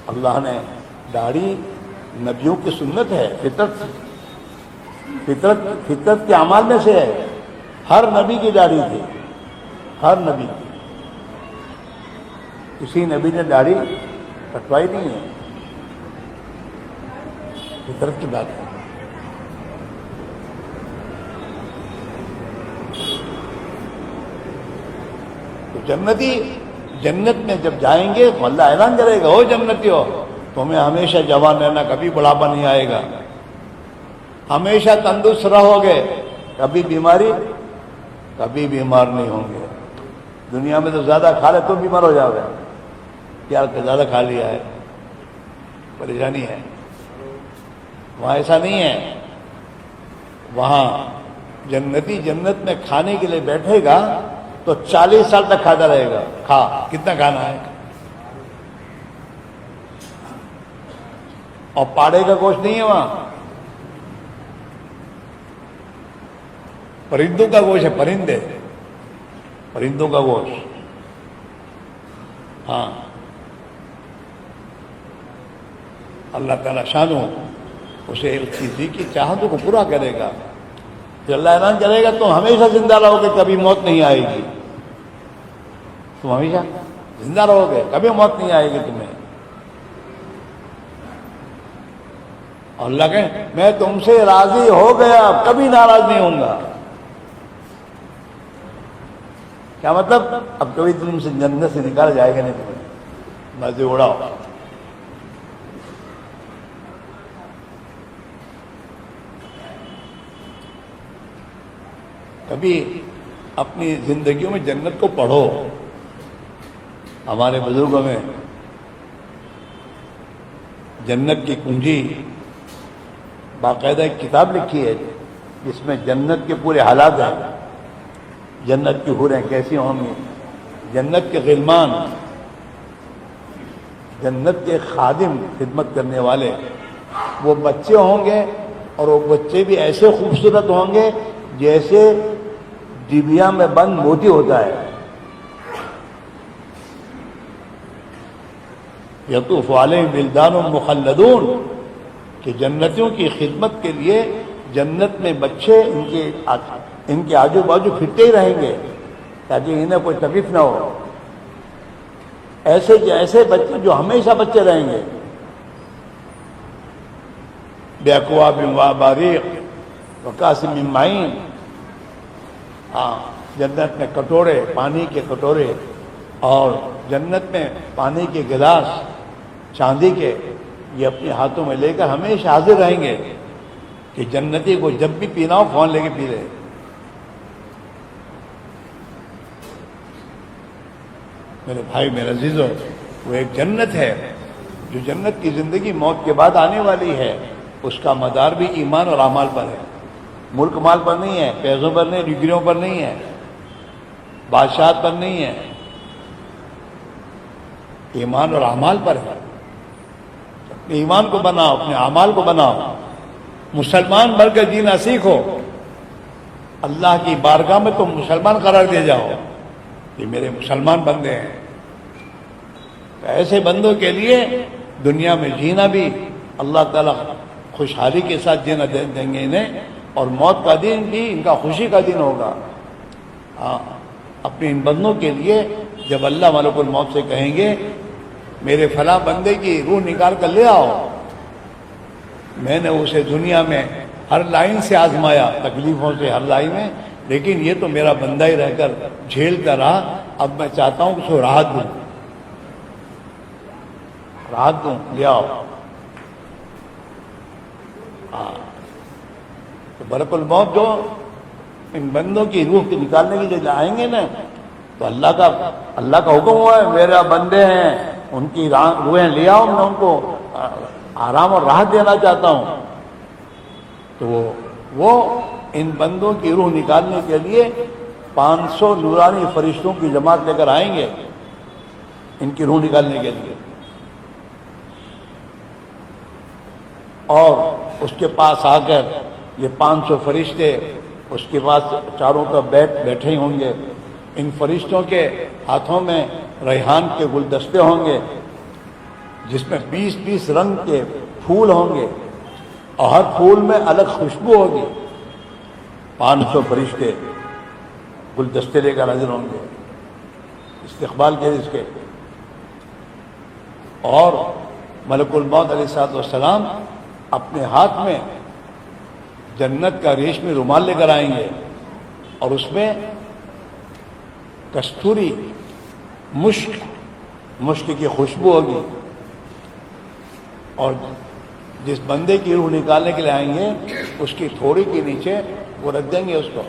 اللہ نے داڑھی نبیوں کی سنت ہے، فطرت کے اعمال میں سے ہے، ہر نبی کی داڑھی تھی، ہر نبی کی، کسی نبی نے داڑھی کٹوائی نہیں ہے، فطرت کی بات ہے۔ جنتی جنت میں جب جائیں گے تو اللہ اعلان کرے گا، او جنتیوں، تمہیں ہمیشہ جوان رہنا، کبھی بڑھاپا نہیں آئے گا، ہمیشہ تندرست رہو گے، کبھی بیمار نہیں ہوں گے۔ دنیا میں تو زیادہ کھا لے تو بیمار ہو جاؤ گے، یار کہ زیادہ کھا لیا ہے، پریشانی ہے۔ وہاں ایسا نہیں ہے، وہاں جنتی جنت میں کھانے کے لیے بیٹھے گا تو 40 سال تک کھاتا رہے گا، کتنا کھانا ہے، اور پاڑے کا گوشت نہیں ہے وہاں، پرندوں کا گوشت ہے، پرندوں کا گوشت۔ ہاں، اللہ تعالیٰ شانو اسے اس چیز کی چاہتوں کو پورا کرے گا۔ کہ اللہ اعلان کرے گا تم ہمیشہ زندہ رہو گے، کبھی موت نہیں آئے گی، تم ہمیشہ زندہ رہو گے، کبھی موت نہیں آئے گی تمہیں۔ اور اللہ کہے میں تم سے راضی ہو گیا، کبھی ناراض نہیں ہوں گا۔ کیا مطلب؟ اب کبھی تم سے جنت سے نکالا جائے گا نہیں، تمہیں مزے اڑاؤ۔ کبھی اپنی زندگیوں میں جنت کو پڑھو۔ ہمارے بزرگوں میں جنت کی کنجی باقاعدہ ایک کتاب لکھی ہے جس میں جنت کے پورے حالات ہیں، جنت کی حوریں کیسی ہوں گی، جنت کے غلمان، جنت کے خادم، خدمت کرنے والے، وہ بچے ہوں گے اور وہ بچے بھی ایسے خوبصورت ہوں گے جیسے ڈبیا میں بند موتی ہوتا ہے. یطوف علیہم ولدان مخلدون کہ جنتیوں کی خدمت کے لیے جنت میں بچے ان کے آجو باجو پھرتے ہی رہیں گے تاکہ انہیں کوئی تکلیف نہ ہو. ایسے بچے جو ہمیشہ بچے رہیں گے. بِأَكْوَابٍ وَأَبَارِيقَ وَكَأْسٍ مِّن مَّعِينٍ. ہاں جنت میں کٹورے، پانی کے کٹورے، اور جنت میں پانی کے گلاس چاندی کے، یہ اپنے ہاتھوں میں لے کر ہمیشہ حاضر رہیں گے کہ جنتی کو جب بھی پینا ہو فون لے کے پی لے. میرے بھائی میرے عزیزو، وہ ایک جنت ہے جو جنت کی زندگی موت کے بعد آنے والی ہے. اس کا مدار بھی ایمان اور اعمال پر ہے. ملک مال پر نہیں ہے، پیسوں پر نہیں، ڈگریوں پر نہیں ہے، بادشاہت پر نہیں ہے، ایمان اور اعمال پر ہے. اپنے ایمان کو بناؤ، اپنے اعمال کو بناؤ. مسلمان بن کر جینا سیکھو. اللہ کی بارگاہ میں تم مسلمان قرار دے جاؤ، یہ میرے مسلمان بندے ہیں. ایسے بندوں کے لیے دنیا میں جینا بھی اللہ تعالیٰ خوشحالی کے ساتھ جینا دیں گے انہیں، اور موت کا دن بھی ان کا خوشی کا دن ہوگا. اپنے ان بندوں کے لیے جب اللہ ملک الموت سے کہیں گے میرے فلاں بندے کی روح نکال کر لے آؤ، میں نے اسے دنیا میں ہر لائن سے آزمایا، تکلیفوں سے ہر لائن میں، لیکن یہ تو میرا بندہ ہی رہ کر جھیلتا رہا، اب میں چاہتا ہوں کہ اس کو راحت دوں، لے آؤ. تو ملک الموت جو ان بندوں کی روح کے نکالنے کے لیے آئیں گے نا، تو اللہ کا حکم ہوا ہے میرا بندے ہیں ان کی روحیں لے آؤ، میں ان کو آرام اور راحت دینا چاہتا ہوں. تو وہ ان بندوں کی روح نکالنے کے لیے 500 نورانی فرشتوں کی جماعت لے کر آئیں گے ان کی روح نکالنے کے لیے. اور اس کے پاس آ کر یہ 500 فرشتے اس کے پاس چاروں طرف بیٹھے ہی ہوں گے. ان فرشتوں کے ہاتھوں میں ریحان کے گلدستے ہوں گے جس میں 20 رنگ کے پھول ہوں گے اور ہر پھول میں الگ خوشبو ہوگی. 500 فرشتے گلدستے لے کر حاضر ہوں گے استقبال کے اس کے. اور ملک الموت علیہ السلام اپنے ہاتھ میں جنت کا ریشمی رومال لے کر آئیں گے اور اس میں کستوری مشک کی خوشبو ہوگی. اور جس بندے کی روح نکالنے کے لیے آئیں گے اس کی تھوڑی کے نیچے وہ رکھ دیں گے اس کو،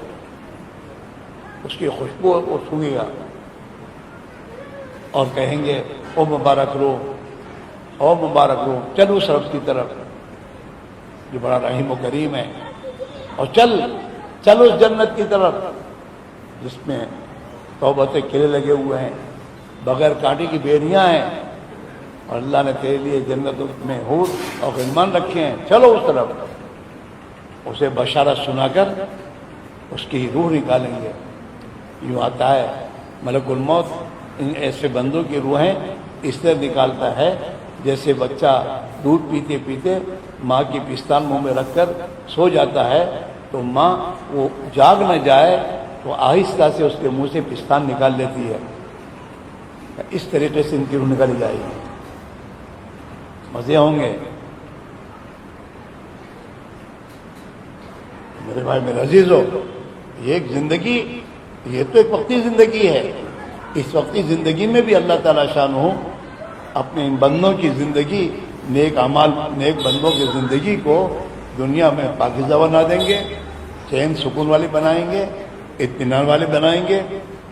اس کی خوشبو وہ سونگے گا اور کہیں گے او مبارک رو چل اس رب کی طرف جو بڑا رحیم و کریم ہے، اور چل اس جنت کی طرف جس میں توبہ کے کیلے لگے ہوئے ہیں، بغیر کانٹے کی بیریاں ہیں، اور اللہ نے تیرے لیے جنت میں حور اور غلمان رکھے ہیں، چلو اس طرف. اسے بشارت سنا کر اس کی روح نکالیں گے. یوں آتا ہے ملک الموت ان ایسے بندوں کی روحیں اس طرح نکالتا ہے جیسے بچہ دودھ پیتے پیتے ماں کی پستان منہ میں رکھ کر سو جاتا ہے تو ماں وہ جاگ نہ جائے تو آہستہ سے اس کے منہ سے پستان نکال لیتی ہے. اس طریقے سے ان کی روح نکالی جائے گی. مزے ہوں گے. میرے بھائی میرے عزیزو، یہ ایک زندگی، یہ تو ایک وقتی زندگی ہے. اس وقتی زندگی میں بھی اللہ تعالیٰ شانہ اپنے ان بندوں کی زندگی، نیک اعمال نیک بندوں کی زندگی کو دنیا میں پاکیزہ بنا دیں گے، چین سکون والی بنائیں گے، اطمینان والے بنائیں گے،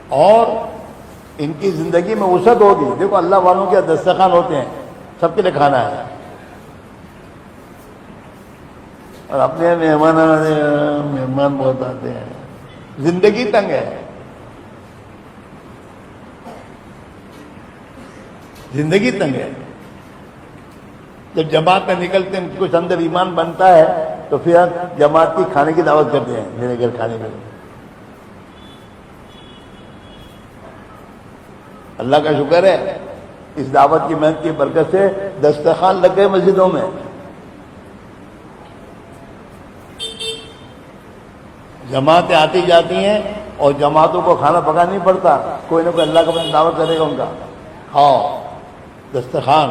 اور ان کی زندگی میں وسعت ہوگی. دیکھو اللہ والوں کے دسترخوان ہوتے ہیں، سب کے لیے کھانا ہے، اور اپنے مہمان بہت آتے ہیں. زندگی تنگ ہے، زندگی تنگ ہے. جب جماعت میں نکلتے ہیں کچھ اندر ایمان بنتا ہے تو پھر جماعت کی کھانے کی دعوت کرتے ہیں، میرے گھر کھانے میں۔ اللہ کا شکر ہے اس دعوت کی محنت کی برکت سے دسترخوان لگ گئے مسجدوں میں۔ جماعتیں آتی جاتی ہیں اور جماعتوں کو کھانا پکانا نہیں پڑتا، کوئی نہ کوئی اللہ کا بندہ دعوت کرے گا ان کا، کھاؤ دسترخوان۔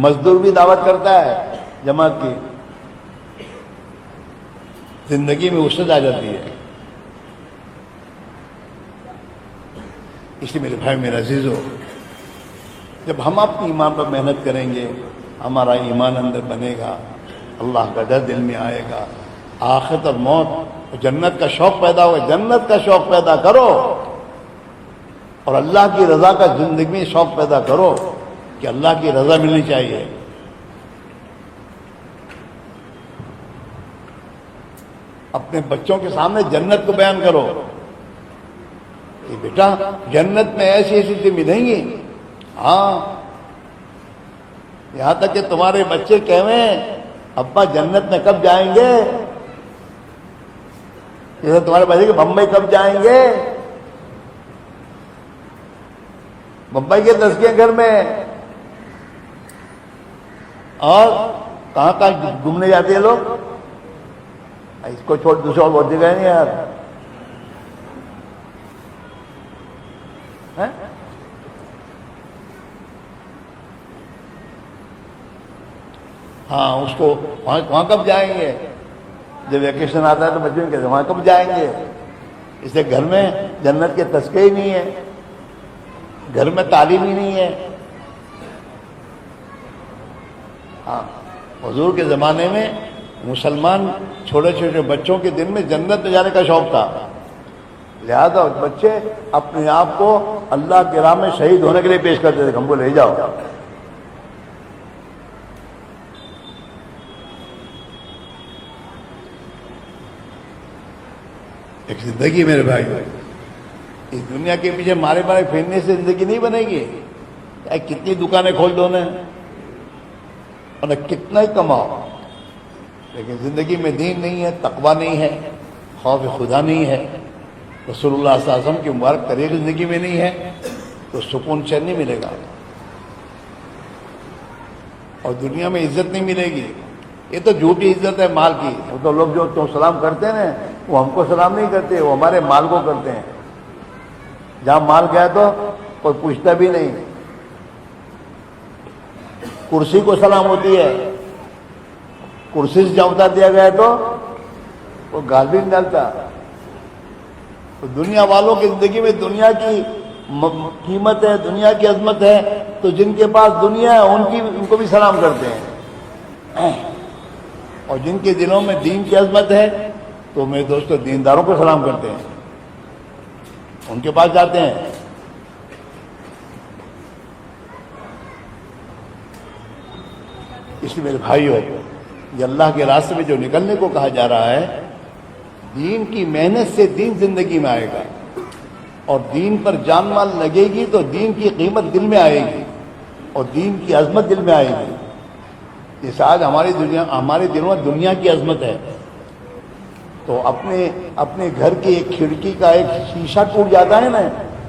مزدور بھی دعوت کرتا ہے جماعت کی، زندگی میں وسعت آ جاتی ہے۔ اس لیے میرے بھائی میرے عزیزو، جب ہم اپنے ایمان پر محنت کریں گے، ہمارا ایمان اندر بنے گا، اللہ کا ڈر دل میں آئے گا، آخرت اور موت اور جنت کا شوق پیدا ہوگا۔ جنت کا شوق پیدا کرو اور اللہ کی رضا کا زندگی میں شوق پیدا کرو کہ اللہ کی رضا ملنی چاہیے۔ اپنے بچوں کے سامنے جنت کو بیان کرو کہ بیٹا جنت میں ایسی ایسی چیزیں ملیں گی۔ ہاں، یہاں تک کہ تمہارے بچے کہیں ابا جنت میں کب جائیں گے، جیسے تمہارے بچے کہ بمبئی کب جائیں گے، بمبئی کے تذکیے گھر میں، اور کہاں کہاں گھومنے جاتے ہیں لوگ، اس کو چھوڑ دوسرے اور بہت جگہ نہیں یار۔ ہاں، اس کو وہاں کب جائیں گے، جب ویکیشن آتا ہے تو بچوں کہتے ہیں وہاں کب جائیں گے۔ اسے گھر میں جنت کے تذکرے ہی نہیں ہے، گھر میں تعلیم ہی نہیں ہے۔ ہاں، حضور کے زمانے میں مسلمان چھوٹے چھوٹے بچوں کے دل میں جنت میں جانے کا شوق تھا، لہذا بچے اپنے آپ کو اللہ کی راہ میں شہید ہونے کے لیے پیش کرتے تھے، ہم کو لے جاؤ۔ ایک زندگی میرے بھائی، اس دنیا کے پیچھے مارے مارے پھرنے سے زندگی نہیں بنے گی۔ چاہے کتنی دکانیں کھول دو نے اور کتنا ہی کماؤ، لیکن زندگی میں دین نہیں ہے، تقویٰ نہیں ہے، خوف خدا نہیں ہے، رسول اللہ صلی اللہ علیہ وسلم کی مبارک طریق زندگی میں نہیں ہے، تو سکون چین نہیں ملے گا اور دنیا میں عزت نہیں ملے گی۔ یہ تو جھوٹی عزت ہے مال کی، وہ تو لوگ جو تو سلام کرتے ہیں وہ ہم کو سلام نہیں کرتے، وہ ہمارے مال کو کرتے ہیں۔ جہاں مال گیا تو کوئی پوچھتا بھی نہیں، کرسی کو سلام ہوتی ہے، کرسی سے جہاں اتار دیا گیا تو وہ گال بھی نہیں ڈالتا۔ تو دنیا والوں کی زندگی میں دنیا کی قیمت ہے، دنیا کی عظمت ہے، تو جن کے پاس دنیا ہے ان کو بھی سلام کرتے ہیں، اور جن کے دلوں میں دین کی عظمت ہے تو میرے دوستوں دینداروں کو سلام کرتے ہیں، ان کے پاس جاتے ہیں۔ اس لیے میرے بھائیو، یہ اللہ کے راستے میں جو نکلنے کو کہا جا رہا ہے، دین کی محنت سے دین زندگی میں آئے گا، اور دین پر جان مال لگے گی تو دین کی قیمت دل میں آئے گی اور دین کی عظمت دل میں آئے گی۔ جیسے آج ہمارے دلوں میں دنیا کی عظمت ہے، تو اپنے گھر کی ایک کھڑکی کا ایک شیشہ ٹوٹ جاتا ہے نا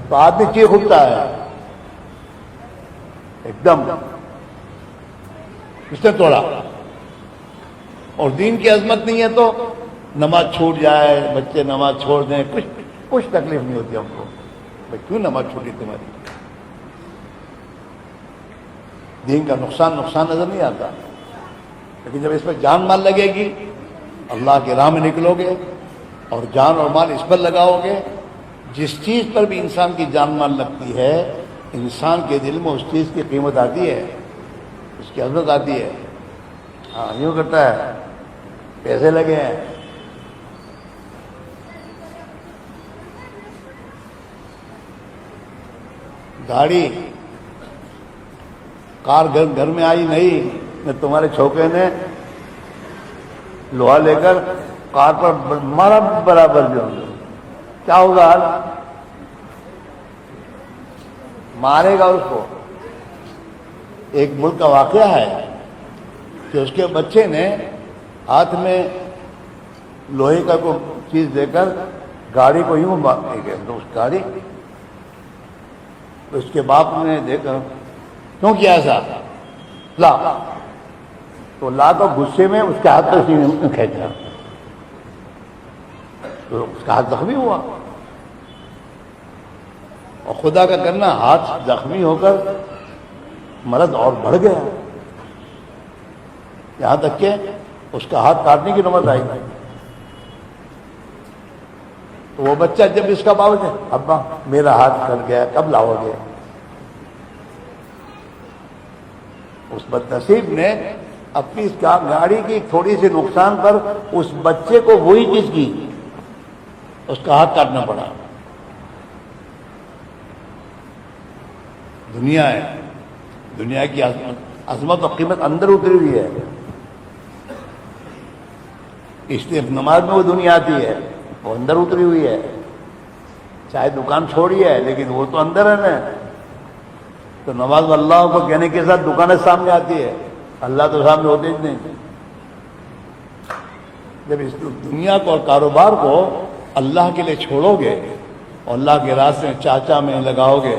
تو آدمی چیخ اٹھتا ہے ایک دم، اس نے توڑا۔ اور دین کی عظمت نہیں ہے تو نماز چھوٹ جائے، بچے نماز چھوڑ دیں، کچھ تکلیف نہیں ہوتی ہم کو، بھائی کیوں نماز چھوٹی تمہاری؟ دین کا نقصان نظر نہیں آتا، لیکن جب اس پر جان مال لگے گی، اللہ کے راہ میں نکلو گے اور جان اور مال اس پر لگاؤ گے، جس چیز پر بھی انسان کی جان مال لگتی ہے، انسان کے دل میں اس چیز کی قیمت آتی ہے، اس کی عظمت آتی ہے۔ ہاں، یوں کرتا ہے، پیسے لگے ہیں، گاڑی کار گھر میں آئی نہیں، تمہارے چھوکے نے لوہا لے کر کار پر مارا برابر، جو کیا ہوگا؟ مارے گا اس کو، ایک ملک کا واقعہ ہے کہ اس کے بچے نے ہاتھ میں لوہے کا کوئی چیز دے کر گاڑی کو یوں اس گاڑی، اس کے باپ نے دیکھا کیوں کیا ایسا، لا تو لا تو غصے میں اس کے ہاتھ پر سینے کھینچا تو اس کا ہاتھ زخمی ہوا، اور خدا کا کرنا ہاتھ زخمی ہو کر مرض اور بڑھ گیا، یہاں تک کہ اس کا ہاتھ کاٹنے کی نوبت آئی۔ تو وہ بچہ جب اس کا باپ ہے، ابا میرا ہاتھ کٹ گیا، کب لاؤ گے؟ اس بد نصیب نے اپنی اس گاڑی کی تھوڑی سی نقصان پر اس بچے کو وہی چیز کی، اس کا ہاتھ کاٹنا پڑا۔ دنیا ہے، دنیا کی عظمت اور قیمت اندر اتری ہوئی ہے، اس لیے نماز میں وہ دنیا آتی ہے، وہ اندر اتری ہوئی ہے، چاہے دکان چھوڑی ہے لیکن وہ تو اندر ہے نا۔ تو نماز اللہ کو کہنے کے ساتھ دکانیں سامنے آتی ہے، اللہ تو سامنے ہوتے ہی نہیں۔ جب اس دنیا کو اور کاروبار کو اللہ کے لیے چھوڑو گے اور اللہ کے راستے میں 4 مہینے لگاؤ گے،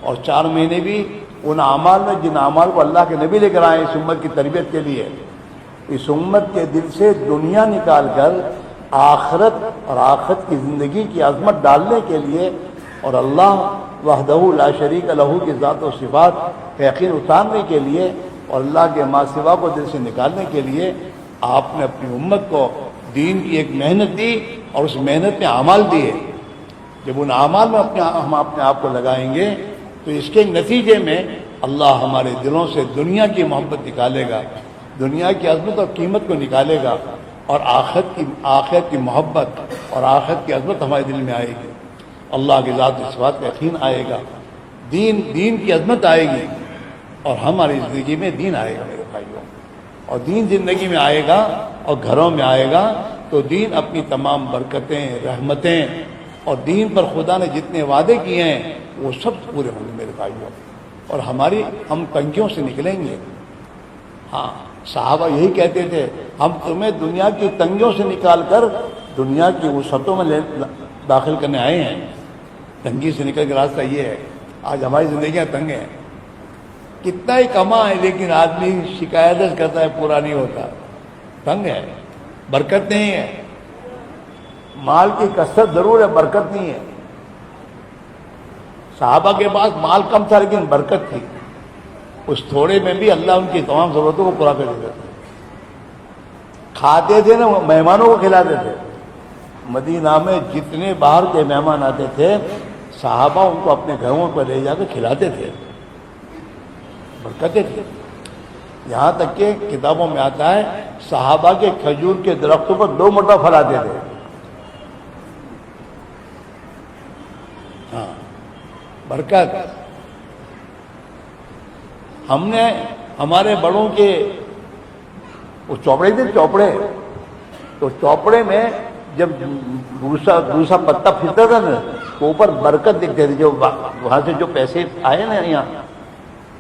اور 4 مہینے بھی ان اعمال میں جن اعمال کو اللہ کے نبی لے کر آئے اس امت کی تربیت کے لیے، اس امت کے دل سے دنیا نکال کر آخرت اور آخرت کی زندگی کی عظمت ڈالنے کے لیے اور اللہ وحدہ لا شریک لہ کی ذات و صفات کا یقین اتارنے کے لیے اور اللہ کے ما سوا کو دل سے نکالنے کے لیے آپ نے اپنی امت کو دین کی ایک محنت دی اور اس محنت میں اعمال دیے۔ جب ان اعمال میں ہم اپنے آپ کو لگائیں گے تو اس کے نتیجے میں اللہ ہمارے دلوں سے دنیا کی محبت نکالے گا، دنیا کی عظمت اور قیمت کو نکالے گا، اور آخرت کی محبت اور آخرت کی عظمت ہمارے دل میں آئے گی، اللہ کی ذات و صفات کا یقین آئے گا، دین کی عظمت آئے گی، اور ہماری زندگی میں دین آئے گا میرے بھائیوں۔ اور دین زندگی میں آئے گا اور گھروں میں آئے گا تو دین اپنی تمام برکتیں، رحمتیں اور دین پر خدا نے جتنے وعدے کیے ہیں وہ سب پورے ہوں گے میرے بھائیوں، اور ہم تنگیوں سے نکلیں گے۔ ہاں، صحابہ یہی کہتے تھے، ہم تمہیں دنیا کی تنگیوں سے نکال کر دنیا کی وسعتوں میں داخل کرنے آئے ہیں۔ تنگی سے نکل کے راستہ یہ ہے، آج ہماری زندگیاں تنگ ہیں، کتنا ہی کما ہے لیکن آدمی شکایت کرتا ہے پورا نہیں ہوتا، تنگ ہے، برکت نہیں ہے۔ مال کی کثرت ضرور ہے، برکت نہیں ہے۔ صحابہ کے پاس مال کم تھا لیکن برکت تھی، اس تھوڑے میں بھی اللہ ان کی تمام ضرورتوں کو پورا کر دیتا تھا۔ کھاتے تھے نا، مہمانوں کو کھلاتے تھے۔ مدینہ میں جتنے باہر کے مہمان آتے تھے صحابہ ان کو اپنے گھروں پر لے جا کے کھلاتے تھے، برکتیں تھیں۔ یہاں تک کہ کتابوں میں آتا ہے صحابہ کے کھجور کے درختوں پر 2 مرتبہ پھل آتے تھے۔ ہاں، برکت۔ ہم نے ہمارے بڑوں کے وہ چوپڑے تھے، چوپڑے، تو چوپڑے میں جب دوسرا پتا پھرتا تھا نا تو اوپر برکت دکھتے تھی، جو وہاں سے جو پیسے آئے نا یہاں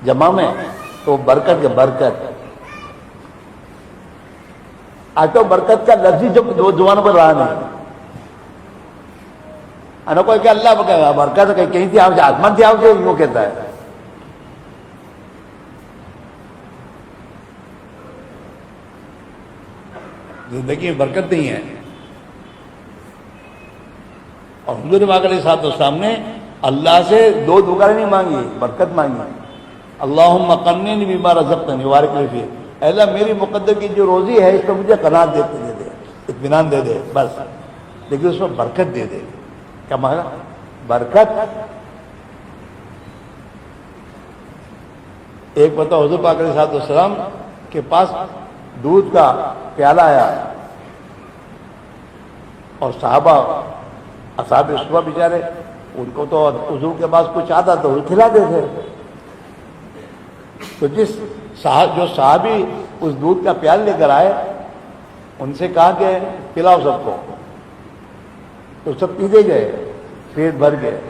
جمع میں تو برکت کے برکت۔ آج تو برکت کا لفظ جو زبانوں پر رہا نہیں، انا کوئی کہ اللہ برکت کہیں تھی آپ سے، آسمان سے آپ سے یوں کہتا ہے۔ زندگی میں برکت نہیں ہے۔ اور حضور پاک علیہ السلام نے اللہ سے 2 دعائیں نہیں مانگی، برکت مانگی۔ اللہم قننی بما رزقتنی وبارک لی فیہ، اے اللہ میری مقدر کی جو روزی ہے اس کو مجھے قناعت دے دے، اطمینان دے دے بس، لیکن اس میں برکت دے دے۔ کیا مانگا؟ برکت۔ ایک بتاؤ، حضور پاک علیہ السلام کے پاس دودھ کا پیالہ آیا اور صحابہ اصحاب صبح بیچارے، ان کو تو حضور کے پاس کچھ آتا تو وہ کھلاتے تھے، تو جو صحابی اس دودھ کا پیال لے کر آئے ان سے کہا کہ پلاؤ سب کو، تو سب پیتے گئے، پیٹ بھر گئے،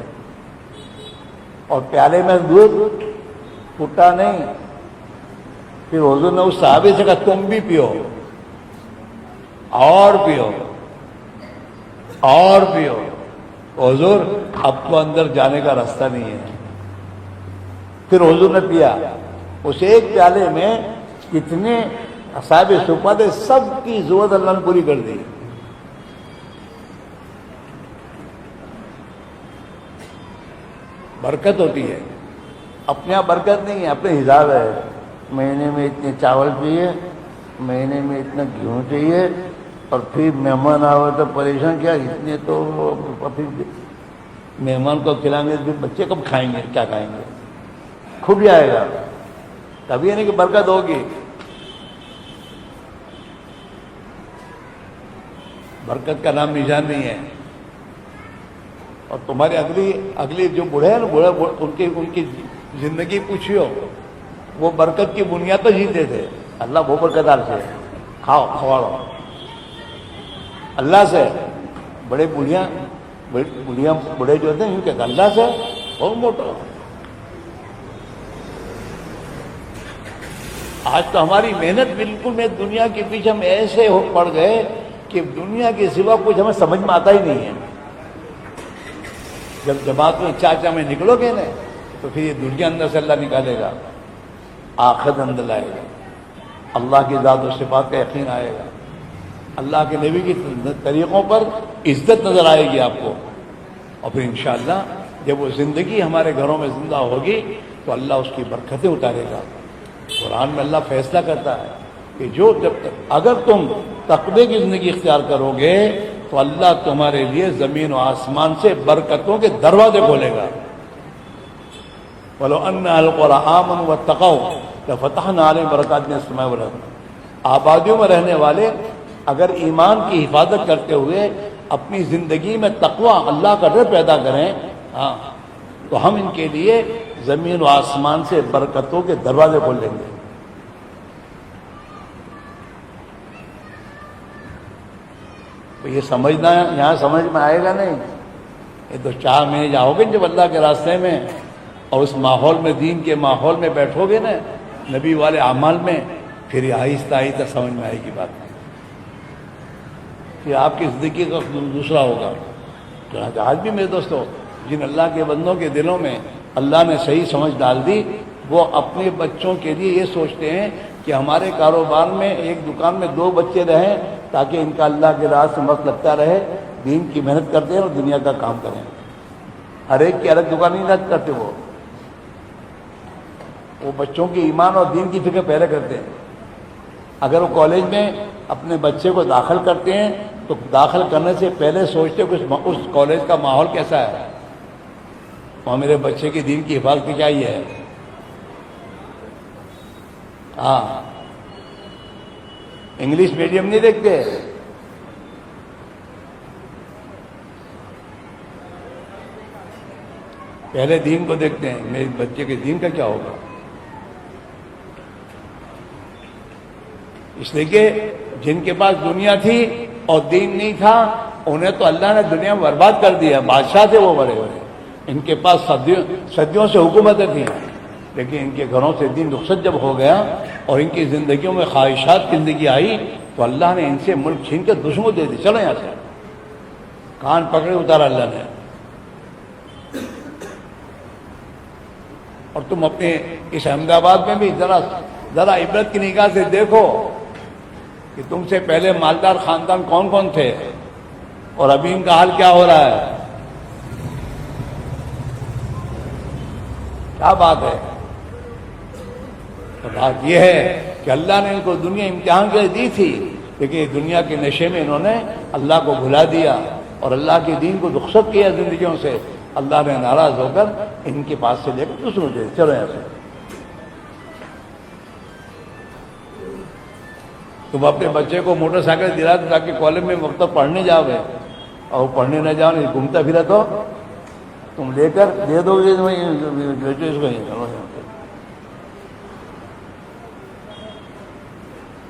اور پیالے میں دودھ پھٹا نہیں، پھر حضور نے اس صحابی سے کہا تم بھی پیو اور پیو اور پیو. حضور اب تو اندر جانے کا راستہ نہیں ہے. پھر حضور نے پیا. اس ایک پیالے میں کتنے اصحاب صفہ تھے، سب کی ضرورت اللہ نے پوری کر دی. برکت ہوتی ہے. اپنے یہاں برکت نہیں ہے، اپنے حساب ہے. مہینے میں اتنے چاول چاہیے، مہینے میں اتنا گیہوں چاہیے، اور پھر مہمان آئے تو پریشان کیا اتنے تو پھر مہمان کو کھلائیں گے پھر بچے کب کھائیں گے، کیا کھائیں گے، کھب جائے گا. تبھی نہیں کہ برکت ہوگی. برکت کا نام نشان نہیں ہے. اور تمہارے اگلی جو بوڑھے ہیں نا، بوڑھے ان کی زندگی پوچھیو، وہ برکت کی بنیاد تو جیتے تھے. اللہ وہ برکتار سے کھاؤ کھواڑو اللہ سے. بڑے بوڑھے جو ہوتے ہیں یوں کہتے ہیں اللہ سے بہت موٹا. آج تو ہماری محنت بالکل میں دنیا کے پیچھے ہم ایسے پڑ گئے کہ دنیا کے سوا کچھ ہمیں سمجھ میں آتا ہی نہیں ہے. جب جماعت میں چاچا میں نکلو گے نا تو پھر یہ دنیا اندر سے اللہ نکالے گا، آخرت اندر لائے گا، اللہ کی ذات و صفات کا یقین آئے گا، اللہ کے نبی کی طریقوں پر عزت نظر آئے گی آپ کو. اور پھر انشاءاللہ جب وہ زندگی ہمارے گھروں میں زندہ ہوگی تو اللہ اس کی برکتیں اتارے گا. قرآن میں اللہ فیصلہ کرتا ہے کہ اگر تم تقوی کی زندگی اختیار کرو گے تو اللہ تمہارے لیے زمین و آسمان سے برکتوں کے دروازے کھولے گا. وَلَوْ أَنَّ أَهْلَ الْقُرَىٰ آمَنُوا وَاتَّقَوْا لَفَتَحْنَا عَلَيْهِمْ بَرَكَاتٍ مِنَ السَّمَاءِ وَالْأَرْضِ. آبادیوں میں رہنے والے اگر ایمان کی حفاظت کرتے ہوئے اپنی زندگی میں تقوی اللہ کا ڈر پیدا کریں تو ہم ان کے لیے زمین و آسمان سے برکتوں کے دروازے کھول لیں گے. تو یہ سمجھنا یہاں سمجھ میں آئے گا نہیں. یہ تو 4 مہینے جاؤ گے جب اللہ کے راستے میں اور اس ماحول میں، دین کے ماحول میں بیٹھو گے نا، نبی والے اعمال میں، پھر یہ آہستہ آہستہ سمجھ میں آئے گی بات. پھر آپ کی زندگی کا دوسرا ہوگا. آج بھی میرے دوستو، جن اللہ کے بندوں کے دلوں میں اللہ نے صحیح سمجھ ڈال دی، وہ اپنے بچوں کے لیے یہ سوچتے ہیں کہ ہمارے کاروبار میں ایک دکان میں 2 بچے رہیں تاکہ ان کا اللہ کے راز سے وقت لگتا رہے، دین کی محنت کرتے ہیں اور دنیا کا کام کریں. ہر ایک کی الگ دکان نہیں کرتے. وہ بچوں کی ایمان اور دین کی فکر پہلے کرتے ہیں. اگر وہ کالج میں اپنے بچے کو داخل کرتے ہیں تو داخل کرنے سے پہلے سوچتے کہ اس کالج کا ماحول کیسا ہے، وہاں میرے بچے کی دین کی حفاظت کی کیا ہی ہے. انگلش میڈیم نہیں دیکھتے. پہلے دین کو دیکھتے ہیں، میرے بچے کے دین کا کیا ہوگا. اس لیے کہ جن کے پاس دنیا تھی اور دین نہیں تھا انہیں تو اللہ نے دنیا میں برباد کر دیا. بادشاہ تھے وہ بڑے بڑے، ان کے پاس صدیوں سے حکومتیں تھیں، لیکن ان کے گھروں سے دین رخصت جب ہو گیا اور ان کی زندگیوں میں خواہشات کی زندگی آئی تو اللہ نے ان سے ملک چھین کے دوسروں کو دے دی. چلو یہاں سے، کان پکڑے اتارا اللہ نے. اور تم اپنے اس احمد آباد میں بھی ذرا عبرت کی نگاہ سے دیکھو کہ تم سے پہلے مالدار خاندان کون کون تھے اور ابھی ان کا حال کیا ہو رہا ہے. کیا بات ہے. تو بات یہ ہے کہ اللہ نے ان کو دنیا امتحان کے لیے دی تھی، لیکن دنیا کے نشے میں انہوں نے اللہ کو بھلا دیا اور اللہ کے دین کو رخصت کیا زندگیوں سے. اللہ نے ناراض ہو کر ان کے پاس سے لے کر دوسروں دے. چلو یہاں سے. تم اپنے بچے کو موٹر سائیکل دلا دو تاکہ کالج میں وقت پڑھنے جاؤ گے، اور پڑھنے نہ جاؤ، نہیں گھومتا پھرا تو تم لے کر دے دو گے.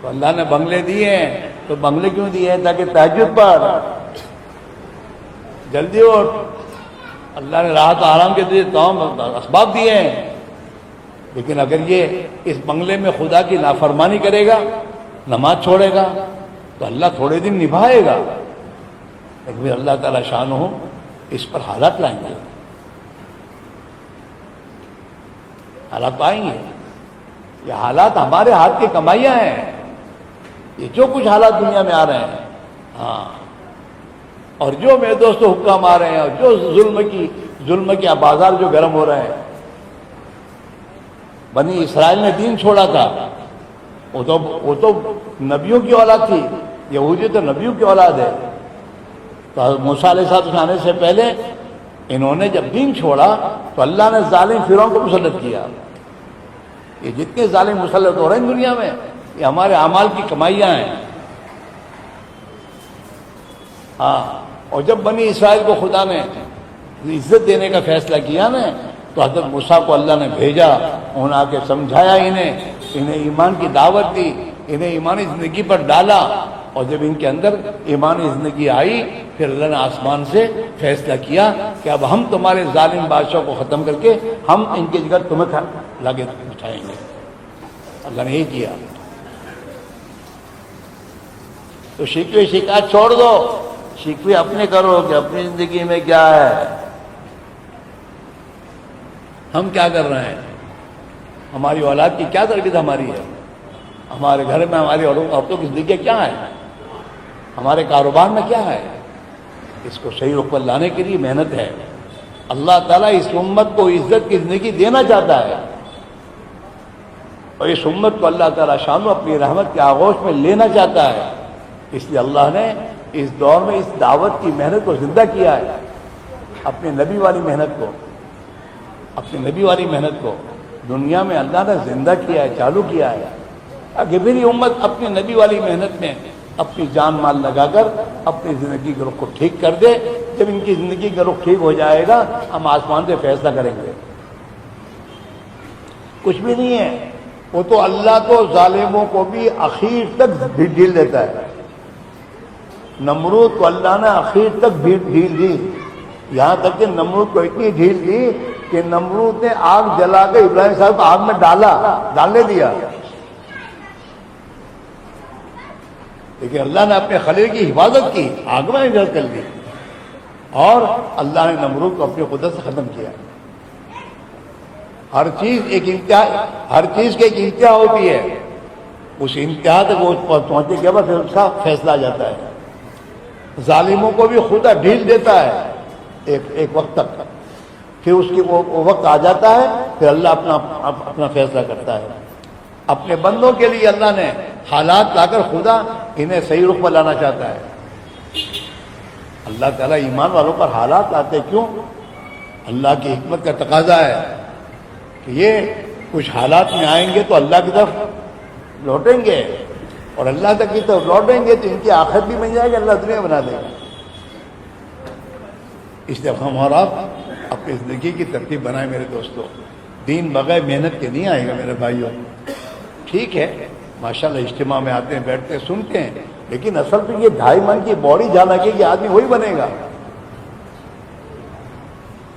تو اللہ نے بنگلے دیے ہیں تو بنگلے کیوں دیے ہیں؟ تاکہ تہجد پر جلدی اٹھ. اللہ نے راحت آرام کے لیے تمام اسباب دیے ہیں. لیکن اگر یہ اس بنگلے میں خدا کی نافرمانی کرے گا، نماز چھوڑے گا، تو اللہ تھوڑے دن نبھائے گا، لیکن پھر اللہ تعالیٰ شان ہو اس پر حالات لائیں گے، حالات آئیں گے۔ یہ حالات ہمارے ہاتھ کی کمائیاں ہیں، یہ جو کچھ حالات دنیا میں آ رہے ہیں، ہاں، اور جو میرے دوستوں حکام آ رہے ہیں، اور جو ظلم کی بازار جو گرم ہو رہے ہیں۔ بنی اسرائیل نے دین چھوڑا تھا، وہ تو نبیوں کی اولاد تھی، یہودی تو نبیوں کی اولاد ہے، تو موسیٰ علیہ السلام آنے سے پہلے انہوں نے جب دین چھوڑا تو اللہ نے ظالم فرعون کو مسلط کیا۔ یہ جتنے ظالم مسلط ہو رہے ہیں دنیا میں، یہ ہمارے اعمال کی کمائیاں ہیں۔ ہاں، اور جب بنی اسرائیل کو خدا نے عزت دینے کا فیصلہ کیا نا، تو حضرت موسیٰ کو اللہ نے بھیجا، انہوں نے آ کے سمجھایا انہیں ایمان کی دعوت دی، انہیں ایمانی زندگی پر ڈالا، اور جب ان کے اندر ایمانی زندگی آئی، پھر اللہ نے آسمان سے فیصلہ کیا کہ اب ہم تمہارے ظالم بادشاہ کو ختم کر کے ہم ان کی جگہ تمہیں لاگے بٹھائیں گے۔ اللہ نے یہی کیا۔ تو شکوے شکایت چھوڑ دو، شکوے اپنے کرو کہ اپنی زندگی میں کیا ہے، ہم کیا کر رہے ہیں، ہماری اولاد کی کیا تربیت ہماری ہے، ہمارے گھر میں ہماری عورتوں کی زندگی کیا ہے، ہمارے کاروبار میں کیا ہے۔ اس کو صحیح رخ پر لانے کے لیے محنت ہے۔ اللہ تعالیٰ اس امت کو عزت کی زندگی دینا چاہتا ہے، اور اس امت کو اللہ تعالیٰ شان و اپنی رحمت کے آغوش میں لینا چاہتا ہے۔ اس لیے اللہ نے اس دور میں اس دعوت کی محنت کو زندہ کیا ہے، اپنے نبی والی محنت کو دنیا میں اللہ نے زندہ کیا ہے، چالو کیا ہے، اگر میری امت اپنی نبی والی محنت میں اپنی جان مال لگا کر اپنی زندگی کے رخ کو ٹھیک کر دے۔ جب ان کی زندگی کا رخ ٹھیک ہو جائے گا، ہم آسمان سے فیصلہ کریں گے۔ کچھ بھی نہیں ہے، وہ تو اللہ تو ظالموں کو بھی اخیر تک ڈھیل دیتا ہے۔ نمرود کو اللہ نے اخیر تک ڈھیل دی، یہاں تک کہ نمرود کو اتنی ڈھیل دی کہ نمرود نے آگ جلا کے ابراہیم صاحب کو آگ میں ڈالنے دیا، لیکن اللہ نے اپنے خلیل کی حفاظت کی، آگ میں حفاظت کر دی، اور اللہ نے نمرود کو اپنی قدرت سے ختم کیا۔ ہر چیز کی ایک انتہا ہوتی ہے، اس انتہا تک وہ پہنچنے کے بعد پھر اس کا فیصلہ آ جاتا ہے۔ ظالموں کو بھی خدا ڈھیل دیتا ہے ایک وقت تک، پھر اس کی وہ وقت آ جاتا ہے، پھر اللہ اپنا فیصلہ کرتا ہے۔ اپنے بندوں کے لیے اللہ نے حالات لا کر خدا انہیں صحیح رخ پر لانا چاہتا ہے۔ اللہ تعالیٰ ایمان والوں پر حالات لاتے کیوں؟ اللہ کی حکمت کا تقاضا ہے کہ یہ کچھ حالات میں آئیں گے تو اللہ کی طرف لوٹیں گے، اور اللہ تک کی طرف لوٹیں گے تو ان کی آخرت بھی بن جائے گی، اللہ دنیا بنا دے گا۔ اس لیے ہم اور آپ اپنی زندگی کی ترتیب بنائیں میرے دوستوں۔ دین بغیر محنت کے نہیں آئے گا میرے بھائیوں۔ ٹھیک ہے، ماشاءاللہ اجتماع میں آتے ہیں، بیٹھتے ہیں، سنتے ہیں، لیکن اصل تو یہ 2.5 من کی باڈی جہاں لگے گی آدمی وہی بنے گا۔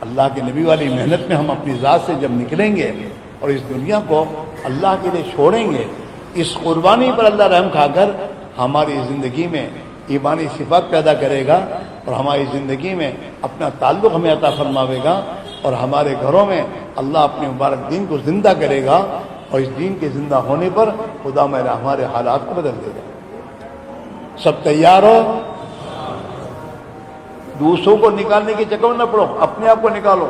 اللہ کے نبی والی محنت میں ہم اپنی ذات سے جب نکلیں گے اور اس دنیا کو اللہ کے لیے چھوڑیں گے، اس قربانی پر اللہ رحم کھا کر ہماری زندگی میں ایمانی صفات پیدا کرے گا، اور ہماری زندگی میں اپنا تعلق ہمیں عطا فرماوے گا، اور ہمارے گھروں میں اللہ اپنے مبارک دین کو زندہ کرے گا، اور اس دین کے زندہ ہونے پر خدا میرا ہمارے حالات کو بدل دے گا۔ سب تیار ہو؟ دوسروں کو نکالنے کے چکر میں نہ پڑو، اپنے آپ کو نکالو،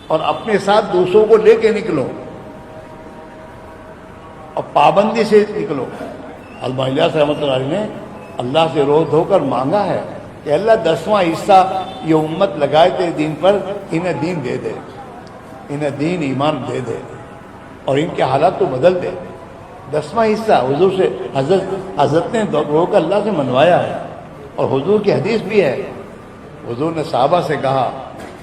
اور اپنے ساتھ دوسروں کو لے کے نکلو، اور پابندی سے نکلو۔ علامہ الیاس رحمۃ اللہ علیہ نے اللہ سے رو دھو کر مانگا ہے کہ اللہ 10واں حصہ یہ امت لگائے تھے دین پر، انہیں دین دے دے، انہیں دین ایمان دے دے، اور ان کے حالات کو بدل دے۔ 10واں حصہ حضور سے حضرت نے رو کر اللہ سے منوایا ہے، اور حضور کی حدیث بھی ہے، حضور نے صحابہ سے کہا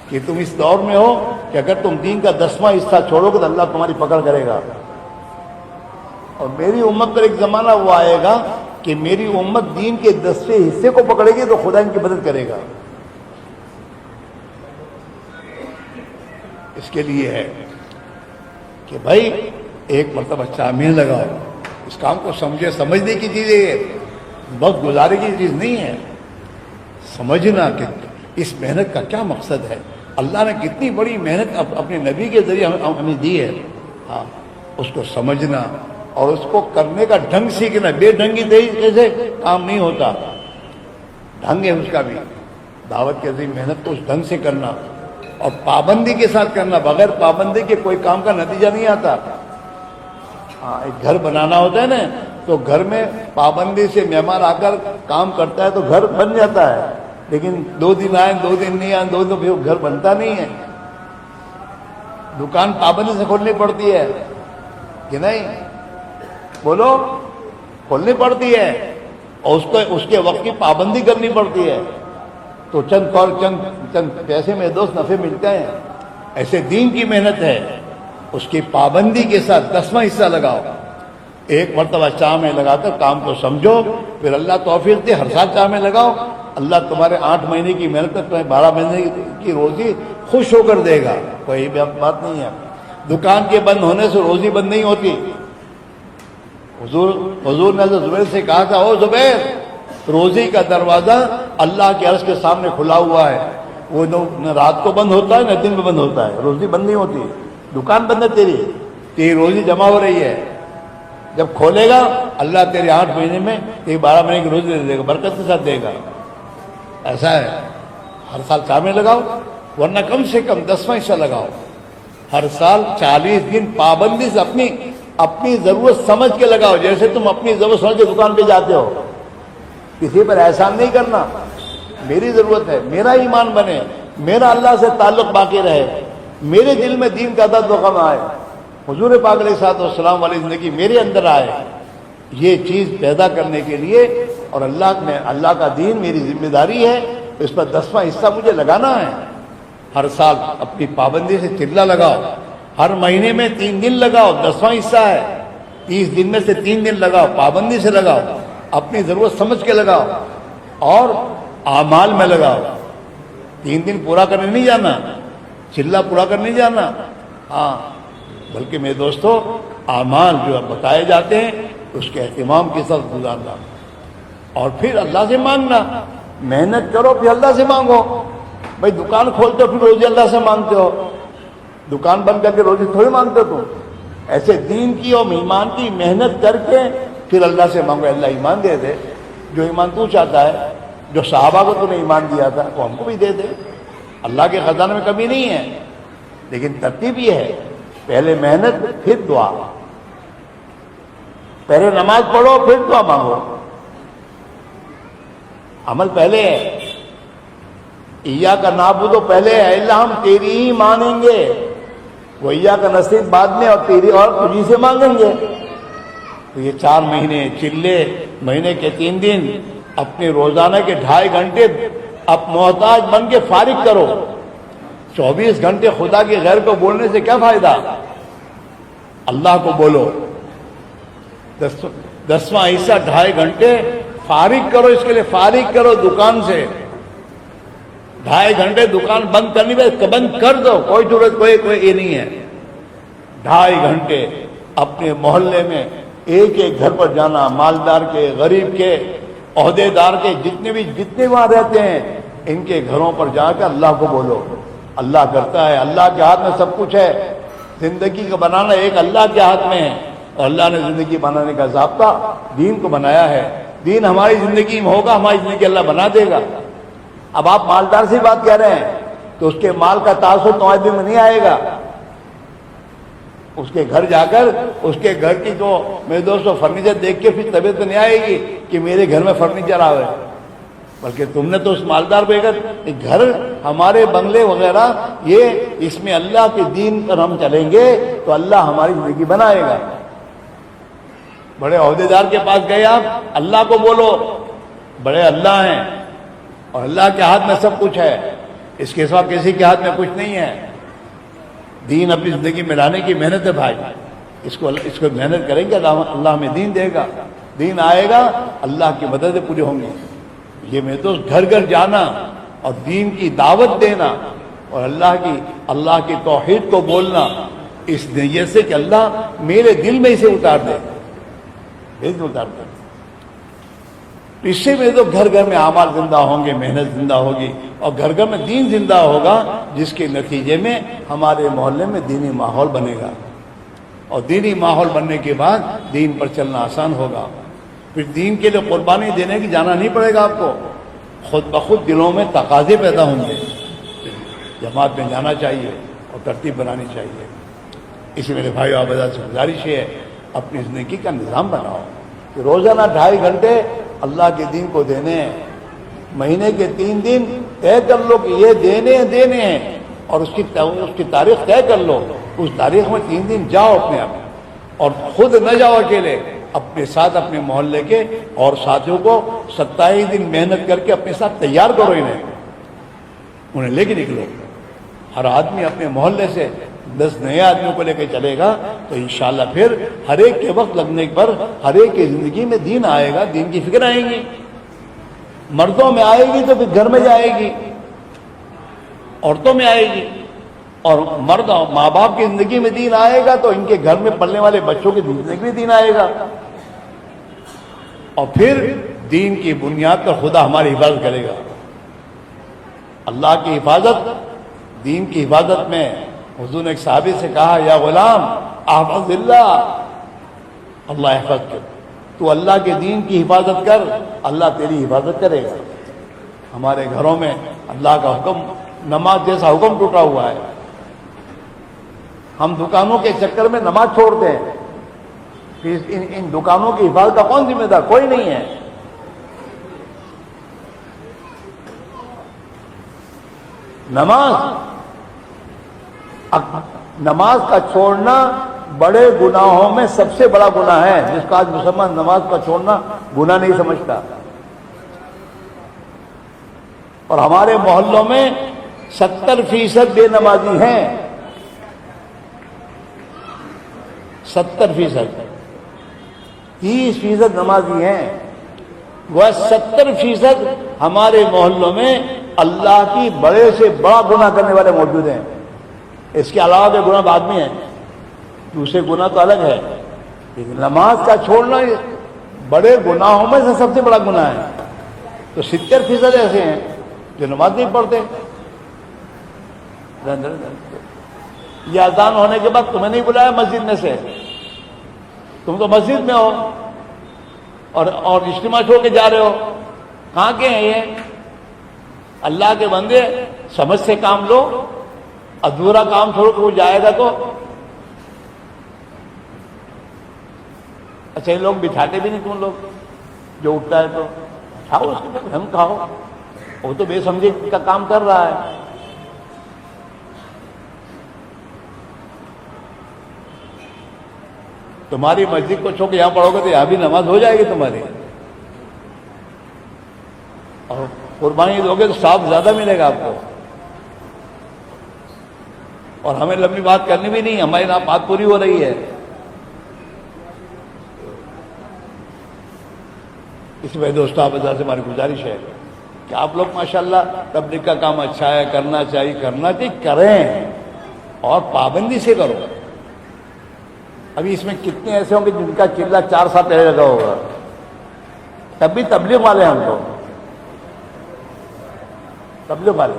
کہ تم اس دور میں ہو کہ اگر تم دین کا 10واں حصہ چھوڑو گے تو اللہ تمہاری پکڑ کرے گا، اور میری امت پر ایک زمانہ وہ آئے گا کہ میری امت دین کے 10ویں حصے کو پکڑے گی تو خدا ان کی مدد کرے گا۔ اس کے لیے ہے کہ بھائی ایک مرتبہ چامین لگاؤ. اس کام کو سمجھنے کی چیز ہے، بہت گزارے کی چیز نہیں ہے. سمجھنا کہ اس محنت کا کیا مقصد ہے، اللہ نے کتنی بڑی محنت اپنے نبی کے ذریعے ہمیں دی ہے. ہاں، اس کو سمجھنا اور اس کو کرنے کا ڈھنگ سیکھنا. بے ڈھنگی طریقے سے کام نہیں ہوتا، ڈھنگ ہے اس کا بھی. دعوت کے ذریعے محنت کو اس ڈھنگ سے کرنا اور پابندی کے ساتھ کرنا. بغیر پابندی کے کوئی کام کا نتیجہ نہیں آتا. ہاں، ایک گھر بنانا ہوتا ہے نا، تو گھر میں پابندی سے مہمان آ کر کام کرتا ہے تو گھر بن جاتا ہے. لیکن 2 دن آئے 2 دن نہیں آئے 2 دن پھر گھر بنتا نہیں ہے. دکان پابندی سے کھولنی پڑتی ہے کہ نہیں؟ بولو، کھولنی پڑتی ہے اور اس کے وقت کی پابندی کرنی پڑتی ہے. تو چند پیسے میں دوست نفع ملتے ہیں. ایسے دین کی محنت ہے، اس کی پابندی کے ساتھ 10واں حصہ لگاؤ. ایک مرتبہ چاہ میں لگا کر کام کو سمجھو، پھر اللہ توفیق دے ہر سال چاہ میں لگاؤ. اللہ تمہارے 8 مہینے کی محنت پر تمہیں 12 مہینے کی روزی خوش ہو کر دے گا. کوئی بات نہیں ہے. دکان کے بند ہونے سے روزی بند نہیں ہوتی. حضور نے حضرت زبیر سے کہا تھا، او زبیر، روزی کا دروازہ اللہ کے عرش کے سامنے کھلا ہوا ہے. وہ نہ رات کو بند ہوتا ہے نہ دن میں بند ہوتا ہے. روزی بند نہیں ہوتی. دکان بند ہے تیری روزی جمع ہو رہی ہے. جب کھولے گا اللہ تیرے 8 مہینے میں تیری 12 مہینے کی روزی دے گا، برکت کے ساتھ دے گا. ایسا ہے. ہر سال چاہ لگاؤ، ورنہ کم سے کم 10واں حصہ لگاؤ. ہر سال 40 دن پابندی سے اپنی ضرورت سمجھ کے لگاؤ. جیسے تم اپنی ضرورت سمجھ کے دکان پہ جاتے ہو. کسی پر احسان نہیں کرنا. میری ضرورت ہے، میرا ایمان بنے، میرا اللہ سے تعلق باقی رہے، میرے دل میں دین کا درد و غم آئے، حضور پاک علیہ الصلوۃ والسلام والی زندگی میرے اندر آئے. یہ چیز پیدا کرنے کے لیے اور اللہ کا دین میری ذمہ داری ہے. اس پر 10واں حصہ مجھے لگانا ہے. ہر سال اپنی پابندی سے چلہ لگاؤ. ہر مہینے میں 3 دن لگاؤ. 10واں حصہ ہے. 30 دن میں سے 3 دن لگاؤ. پابندی سے لگاؤ. اپنی ضرورت سمجھ کے لگاؤ اور اعمال میں لگاؤ. 3 دن پورا کرنے نہیں جانا، چلہ پورا کرنے نہیں جانا. ہاں، بلکہ میرے دوستو، اعمال جو بتائے جاتے ہیں اس کے اہتمام کے ساتھ گزارنا اور پھر اللہ سے مانگنا. محنت کرو پھر اللہ سے مانگو. بھائی دکان کھولتے ہو پھر روزی اللہ سے مانگتے ہو. دکان بند کر کے روزی تھوڑی مانگتے ہو تم. ایسے دین کی اور ایمان کی محنت کر کے پھر اللہ سے مانگو. اللہ ایمان دے دے. جو ایمان تو چاہتا ہے، جو صحابہ کو تو نے ایمان دیا تھا وہ ہم کو بھی دے دے. اللہ کے خزانے میں کمی نہیں ہے. لیکن ترتیب یہ ہے، پہلے محنت پھر دعا. پہلے نماز پڑھو پھر دعا مانگو. عمل پہلے ہے. ایاک نعبد پہلے ہے، اللہ ہم تیری ہی مانیں گے. وہ ایاک نستعین بعد میں اور تیری اور تجھی سے مانگیں گے. تو یہ 4 مہینے چلے، مہینے کے 3 دن اپنے روزانہ کے 2.5 گھنٹے اب محتاج بن کے فارغ کرو. 24 گھنٹے خدا کے غیر کو بولنے سے کیا فائدہ؟ اللہ کو بولو. 10واں حصہ 2.5 گھنٹے فارغ کرو. اس کے لیے فارغ کرو دکان سے. 2.5 گھنٹے دکان بند کرنی پڑے بند کر دو، کوئی ضرورت کوئی یہ نہیں ہے. 2.5 گھنٹے اپنے محلے میں ایک گھر پر جانا، مالدار کے، غریب کے، عہدے دار کے، جتنے وہاں رہتے ہیں ان کے گھروں پر جا کر اللہ کو بولو. اللہ کرتا ہے. اللہ کے ہاتھ میں سب کچھ ہے. زندگی کا بنانا ایک اللہ کے ہاتھ میں ہے اور اللہ نے زندگی بنانے کا ضابطہ دین کو بنایا ہے. دین ہماری زندگی میں ہوگا، ہماری زندگی اللہ بنا دے گا. اب آپ مالدار سے بات کہہ رہے ہیں تو اس کے مال کا تاثر تمہارے دل میں نہیں آئے گا. اس کے گھر جا کر اس کے گھر کی جو میرے دوستوں فرنیچر دیکھ کے پھر طبیعت نہیں آئے گی کہ میرے گھر میں فرنیچر آئے، بلکہ تم نے تو اس مالدار کو گھر، ہمارے بنگلے وغیرہ، یہ اس میں اللہ کے دین پر ہم چلیں گے تو اللہ ہماری زندگی بنائے گا. بڑے عہدے دار کے پاس گئے آپ، اللہ کو بولو. بڑے اللہ ہیں اور اللہ کے ہاتھ میں سب کچھ ہے. اس کے سوا کسی کے ہاتھ میں کچھ نہیں ہے. دین اپنی زندگی میں لانے کی محنت ہے بھائی. اس کو محنت کریں گے اللہ ہمیں دین دے گا. دین آئے گا، اللہ کی مدد پوری ہوں گی. یہ میں تو گھر گھر جانا اور دین کی دعوت دینا اور اللہ کی توحید کو بولنا اس نیت سے کہ اللہ میرے دل میں اسے اتار دے، اتار دے۔ اس سے میں تو گھر گھر میں اعمال زندہ ہوں گے، محنت زندہ ہوگی، اور گھر گھر میں دین زندہ ہوگا، جس کے نتیجے میں ہمارے محلے میں دینی ماحول بنے گا، اور دینی ماحول بننے کے بعد دین پر چلنا آسان ہوگا۔ پھر دین کے لیے قربانی دینے کی جانا نہیں پڑے گا آپ کو، خود بخود دلوں میں تقاضے پیدا ہوں گے، جماعت میں جانا چاہیے اور ترتیب بنانی چاہیے۔ اس میرے بھائیو آبادات سے گزارش ہے، اپنی زندگی کا نظام بناؤ کہ روزانہ 2.5 گھنٹے اللہ کے دین کو دینے ہیں، مہینے کے 3 دن طے کر لو کہ یہ دینے ہیں، اور اس کی تاریخ طے کر لو، اس تاریخ میں 3 دن جاؤ اپنے آپ، اور خود نہ جاؤ اکیلے، اپنے ساتھ اپنے محلے کے اور ساتھیوں کو 27 دن محنت کر کے اپنے ساتھ تیار کرو، انہیں لے کے نکلو۔ ہر آدمی اپنے محلے سے 10 نئے آدمیوں کو لے کے چلے گا تو انشاءاللہ پھر ہر ایک کے وقت لگنے پر ہر ایک کی زندگی میں دین آئے گا، دین کی فکر آئے گی، مردوں میں آئے گی تو پھر گھر میں جائے گی، عورتوں میں آئے گی، اور مرد ماں باپ کی زندگی میں دین آئے گا تو ان کے گھر میں پلنے والے بچوں کی زندگی میں دین آئے گا، اور پھر دین کی بنیاد پر خدا ہماری حفاظت کرے گا۔ اللہ کی حفاظت، دین کی حفاظت میں حضور نے ایک صحابی سے کہا، یا غلام احفظ اللہ، اللہ حفاظت کر، تو اللہ کے دین کی حفاظت کر، اللہ تیری حفاظت کرے گا۔ ہمارے گھروں میں اللہ کا حکم، نماز جیسا حکم ٹوٹا ہوا ہے، ہم دکانوں کے چکر میں نماز چھوڑتے ہیں، پھر ان دکانوں کی حفاظت کا کون ذمہ دار؟ کوئی نہیں ہے۔ نماز کا چھوڑنا بڑے گناہوں میں سب سے بڑا گناہ ہے، جس کا آج مسلمان نماز کا چھوڑنا گناہ نہیں سمجھتا۔ اور ہمارے محلوں میں 70% بے نمازی ہیں، 70%، 30% نمازی ہیں، وہ 70% ہمارے محلوں میں اللہ کی بڑے سے بڑا گناہ کرنے والے موجود ہیں۔ اس کے علاوہ کے گناہ بعد میں ہیں، دوسرے گناہ تو الگ ہے، لیکن نماز کا چھوڑنا بڑے گناہوں میں سے سب سے بڑا گناہ ہے۔ تو 70% ایسے ہیں جو نماز نہیں پڑھتے۔ یہ اذان ہونے کے بعد تمہیں نہیں بلایا مسجد میں سے، تم تو مسجد میں ہو اور اجتماع چھوڑ کے جا رہے ہو، کہاں کے ہیں یہ؟ اللہ کے بندے سمجھ سے کام لو، ادھورا کام چھوڑ کے وہ جائے گا تو اچھا، یہ لوگ بٹھاتے بھی نہیں تم لوگ، جو اٹھتا ہے تو کھاؤ اس کے ہم کھاؤ، وہ تو بے سمجھی کا کام کر رہا ہے۔ تمہاری مسجد کو چھوڑ کے یہاں پڑھو گے تو یہاں بھی نماز ہو جائے گی تمہاری، اور قربانی دو گے تو ثواب زیادہ ملے گا آپ کو۔ اور ہمیں لمبی بات کرنی بھی نہیں، ہماری بات پوری ہو رہی ہے۔ اس میں دوستوں آپ سے ہماری گزارش ہے کہ آپ لوگ ماشاءاللہ تبلیغ کا کام اچھا ہے، کرنا چاہیے کریں، اور پابندی سے کرو۔ ابھی اس میں کتنے ایسے ہوں گے جن کا چلہ 4 سال پہلے لگا ہوگا، تب بھی تبلیغ والے ہم تو تبلیغ والے۔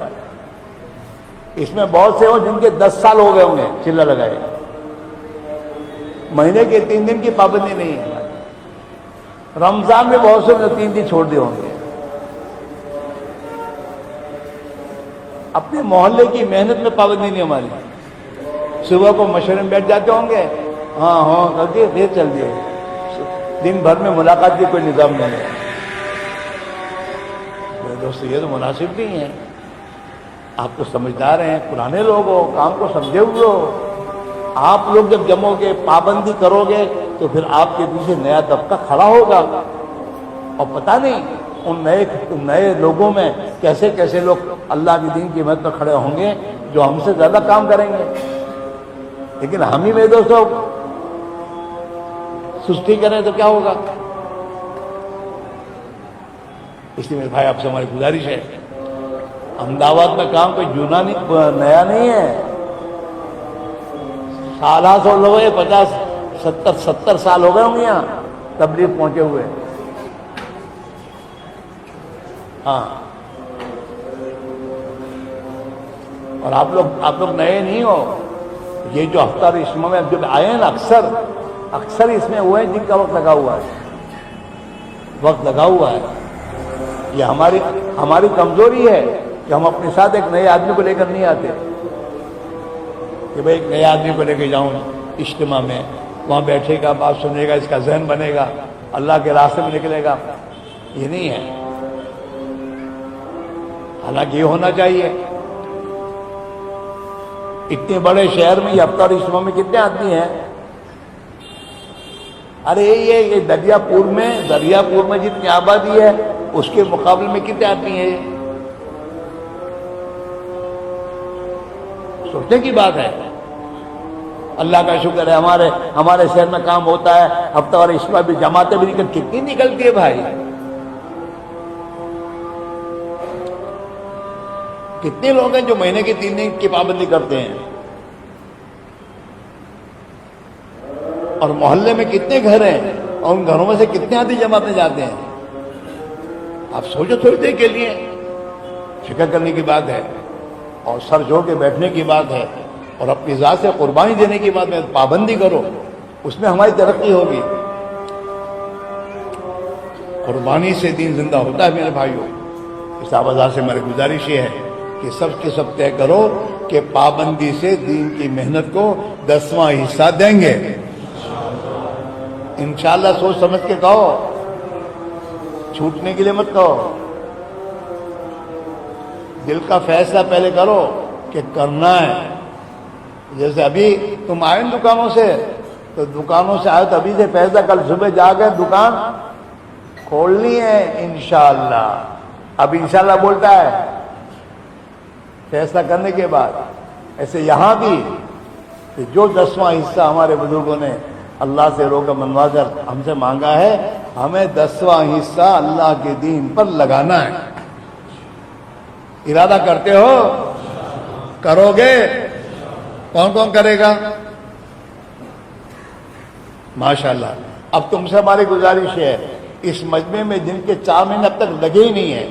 اس میں بہت سے ہوں جن کے 10 سال ہو گئے ہوں گے چلہ لگائے، مہینے کے 3 دن کی پابندی نہیں ہے۔ رمضان میں بہت سے ہوں جو 3 دن چھوڑ دیے ہوں گے۔ اپنے محلے کی محنت میں پابندی نہیں ہماری، صبح کو مشورے میں بیٹھ جاتے ہوں گے، ہاں کر دیے پھر چل دیے، دن بھر میں ملاقات کی کوئی نظام نہیں ہے۔ میرے دوست یہ تو مناسب نہیں ہے۔ آپ تو سمجھدار ہیں، پرانے لوگ ہو، کام کو سمجھے ہوئے ہو، آپ لوگ جب جمو گے، پابندی کرو گے تو پھر آپ کے پیچھے نیا طبقہ کھڑا ہوگا، اور پتہ نہیں ان نئے لوگوں میں کیسے کیسے لوگ اللہ کے دین کی مدد میں کھڑے ہوں گے جو ہم سے زیادہ کام کریں گے۔ لیکن ہم ہی میرے دوستوں سستی کریں تو کیا ہوگا؟ اس لیے میرے بھائی آپ سے ہماری گزارش ہے، احمد آباد میں کام کوئی نیا نہیں ہے، سالہ سو لوگ 50-70 سال ہو گئے ہوں گے یہاں تبلیغ پہنچے ہوئے. ہاں، اور آپ لوگ نئے نہیں ہو. یہ جو ہفتہ اجتماع میں جب آئے ہیں نا، اکثر اس میں ہوئے ہیں جن کا وقت لگا ہوا ہے. یہ ہماری کمزوری ہے کہ ہم اپنے ساتھ ایک نئے آدمی کو لے کر نہیں آتے کہ بھئی ایک نئے آدمی کو لے کے جاؤں اجتماع میں، وہاں بیٹھے گا، بات سنے گا، اس کا ذہن بنے گا، اللہ کے راستے میں نکلے گا. یہ نہیں ہے. حالانکہ یہ ہونا چاہیے. اتنے بڑے شہر میں یہ افطار اجتماع میں کتنے آدمی ہیں؟ ارے یہ دریا پور میں جتنی آبادی ہے اس کے مقابلے میں کتنے آدمی ہیں؟ سوچنے کی بات ہے. اللہ کا شکر ہے ہمارے شہر میں کام ہوتا ہے. ہفتہ وار اجتماع بھی جماعتیں بھی کتنی نکلتی ہے بھائی. کتنے لوگ ہیں جو مہینے کی 3 دن کی پابندی کرتے ہیں؟ اور محلے میں کتنے گھر ہیں اور ان گھروں میں سے کتنے آدمی جماعتیں جاتے ہیں؟ آپ سوچو تھوڑی دیر کے لیے. فکر کرنے کی بات ہے اور سر جوڑ کے بیٹھنے کی بات ہے اور اپنی ذات سے قربانی دینے کی بات ہے. پابندی کرو، اس میں ہماری ترقی ہوگی. قربانی سے دین زندہ ہوتا ہے میرے بھائیوں. اس آبازار سے ہماری گزارش یہ ہے کہ سب کے سب طے کرو کہ پابندی سے دین کی محنت کو 10واں حصہ دیں گے انشاءاللہ. سوچ سمجھ کے کہو، چھوٹنے کے لیے مت کہو. دل کا فیصلہ پہلے کرو کہ کرنا ہے. جیسے ابھی تم آئے دکانوں سے، تو دکانوں سے آئے تو ابھی سے فیصلہ کل صبح جا کے دکان کھولنی ہے انشاءاللہ. اب انشاءاللہ بولتا ہے فیصلہ کرنے کے بعد. ایسے یہاں بھی کہ جو 10واں حصہ ہمارے بزرگوں نے اللہ سے روکا منوا کر ہم سے مانگا ہے، ہمیں 10واں حصہ اللہ کے دین پر لگانا ہے. ارادہ کرتے ہو؟ کرو گے؟ کون کون کرے گا؟ ماشاءاللہ. اب تم سے ہماری گزارش ہے، اس مجمع میں جن کے 4 مہینے اب تک لگے ہی نہیں ہیں،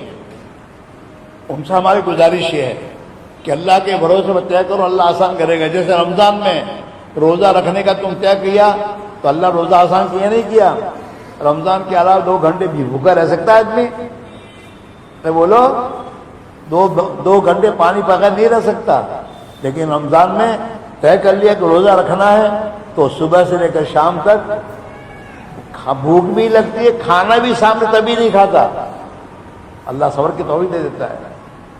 ان سے ہماری گزارش یہ ہے کہ اللہ کے بھروسے میں طے کرو، اللہ آسان کرے گا. جیسے رمضان میں روزہ رکھنے کا تم طے کیا تو اللہ روزہ آسان کیا نہیں کیا؟ رمضان کے علاوہ 2 گھنٹے بھی بھوکا رہ سکتا ہے آدمی؟ بولو، 2 گھنٹے پانی بغیر نہیں رہ سکتا. لیکن رمضان میں طے کر لیا کہ روزہ رکھنا ہے تو صبح سے لے کر شام تک بھوک بھی لگتی ہے، کھانا بھی سامنے تبھی نہیں کھاتا. اللہ صبر کی توفیق دے دیتا ہے،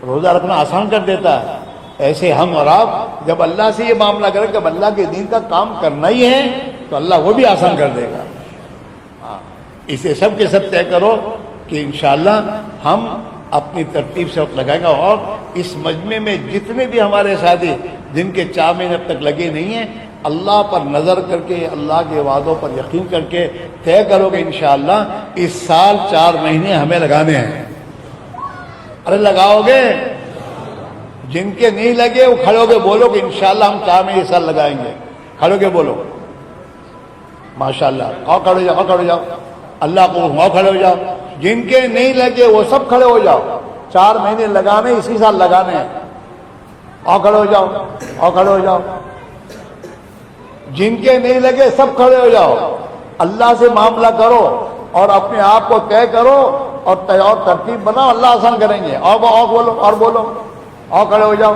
روزہ رکھنا آسان کر دیتا ہے. ایسے ہم اور آپ جب اللہ سے یہ معاملہ کریں کہ اب اللہ کے دین کا کام کرنا ہی ہے تو اللہ وہ بھی آسان کر دے گا. اسے سب کے سب طے کرو کہ انشاءاللہ ہم اپنی ترتیب سے وقت لگائیں گا. اور اس مجمع میں جتنے بھی ہمارے ساتھی جن کے 4 مہینے اب تک لگے نہیں ہیں، اللہ پر نظر کر کے، اللہ کے وعدوں پر یقین کر کے طے کرو کہ انشاءاللہ اس سال 4 مہینے ہمیں لگانے ہیں. ارے لگاؤ گے؟ جن کے نہیں لگے وہ کھڑے ہو کے بولو کہ انشاءاللہ ہم 4 مہینے اس سال لگائیں گے. کھڑے ہو کے بولو ماشاءاللہ. آؤ کھڑے ہو جاؤ، کھڑے ہو جاؤ. اللہ کو آؤ کھڑے ہو جاؤ. جن کے نہیں لگے وہ سب کھڑے ہو جاؤ. 4 مہینے لگانے، اسی سال لگانے ہیں. آؤ کھڑے ہو جاؤ، آؤ کھڑے ہو جاؤ. جن کے نہیں لگے سب کھڑے ہو جاؤ. اللہ سے معاملہ کرو اور اپنے آپ کو طے کرو اور ترتیب بناؤ، اللہ آسان کریں گے. اور بولو، اور بولو. آؤ کھڑے ہو جاؤ.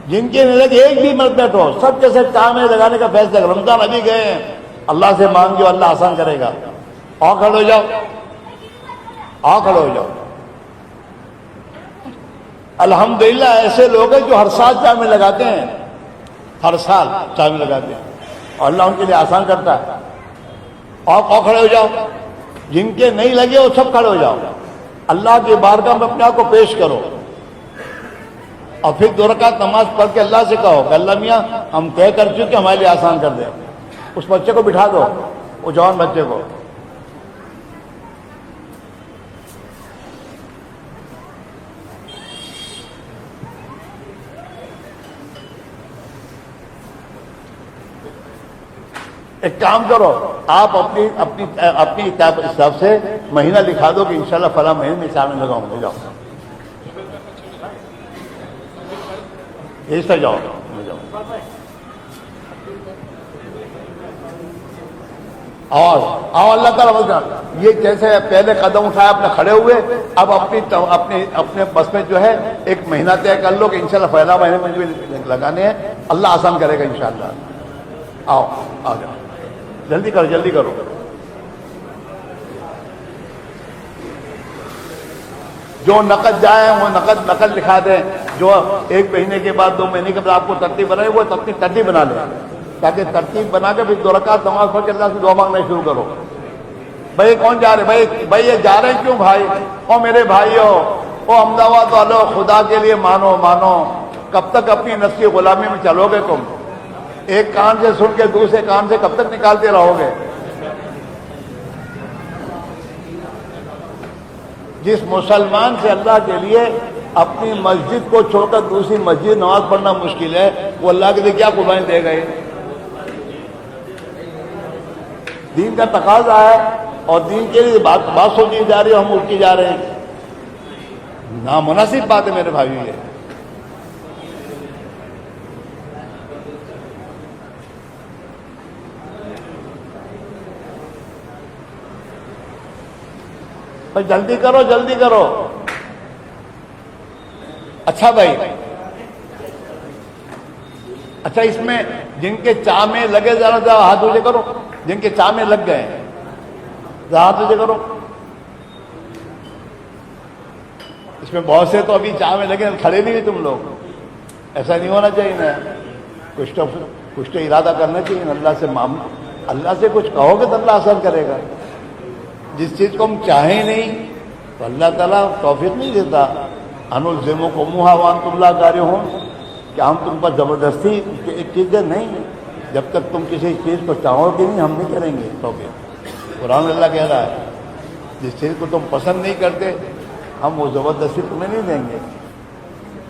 جن کے نہیں لگے ایک بھی مت بیٹھو، سب کے ساتھ 4 مہینے لگانے کا فیصلہ. رمضان ابھی گئے ہیں، اللہ سے مانگو، اللہ آسان کرے گا. آؤ کھڑے ہو جاؤ، آؤ کھڑے ہو جاؤ. الحمدللہ ایسے لوگ ہیں جو ہر سال 4 مہینے لگاتے ہیں، ہر سال 4 مہینے لگاتے ہیں اور اللہ ان کے لیے آسان کرتا ہے. آؤ کھڑے ہو جاؤ. جن کے نہیں لگے وہ سب کھڑے ہو جاؤ. اللہ کی بارگاہ میں اپنے آپ کو پیش کرو اور پھر 2 رکعت نماز پڑھ کے اللہ سے کہو کہ اللہ میاں ہم طے کر چکے، ہمارے لیے آسان کر دے. اس بچے کو بٹھا دو، وہ جوان بچے کو. ایک کام کرو، آپ اپنی حساب سے مہینہ لکھا دو کہ انشاءاللہ فلاں مہینے میں چاول لگاؤں گا، جاؤ ایسا جاؤ جاؤ۔ اور اللہ تعالیٰ وجہ یہ جیسے پہلے قدم اٹھایا اپنے کھڑے ہوئے، اب اپنے بس میں جو ہے ایک مہینہ طے کر لو کہ انشاءاللہ پہلا مہینے مجھے لگانے ہیں، اللہ آسان کرے گا انشاءاللہ۔ آؤ آ جاؤ، جلدی کرو جلدی کرو۔ جو نقد جائے وہ نقد لکھا دیں، جو ایک مہینے کے بعد 2 مہینے کے بعد آپ کو ترتیب بنائے وہ اپنی ترتیب بنا لیں، تاکہ ترتیب بنا کے پھر 2 رکعت نماز پڑھ کے اللہ سے دعا مانگنا شروع کرو۔ بھائی کون جا رہے بھائی یہ جا رہے ہیں کیوں بھائی؟ او میرے بھائیو، او احمدآباد والو، خدا کے لیے مانو، کب تک اپنی نفسی غلامی میں چلو گے تم؟ ایک کان سے سن کے دوسرے کان سے کب تک نکالتے رہو گے؟ جس مسلمان سے اللہ کے لیے اپنی مسجد کو چھوڑ کر دوسری مسجد نماز پڑھنا مشکل ہے، وہ اللہ کے لیے کیا قربانی دے گئے؟ دین کا تقاضا ہے اور دین کے لیے بات سوچی جا رہی ہے، ہم اٹھ کے جا رہے ہیں، نامناسب بات ہے میرے بھائی۔ یہ جلدی کرو جلدی کرو۔ اچھا بھائی، اچھا اس میں جن کے چاہ میں لگے ذرا ہاتھ اونچے کرو، جن کے چاہ میں لگ گئے ذرا ہاتھ اونچے کرو۔ اس میں بہت سے تو ابھی چاہ میں لگے کھڑے نہیں تم لوگ، ایسا نہیں ہونا چاہیے نا، کچھ تو ارادہ کرنا چاہیے اللہ سے کچھ کہو گے تو اللہ آسان کرے گا۔ جس چیز کو ہم چاہیں نہیں تو اللہ تعالیٰ توفیق نہیں دیتا۔ انلزمکموہا وانتم لا کارہون، کہ ہم تم پر زبردستی ایک چیز نہیں، جب تک تم کسی چیز کو چاہو گے نہیں ہم نہیں کریں گے توفیق۔ قرآن اللہ کہہ رہا ہے جس چیز کو تم پسند نہیں کرتے ہم وہ زبردستی تمہیں نہیں دیں گے۔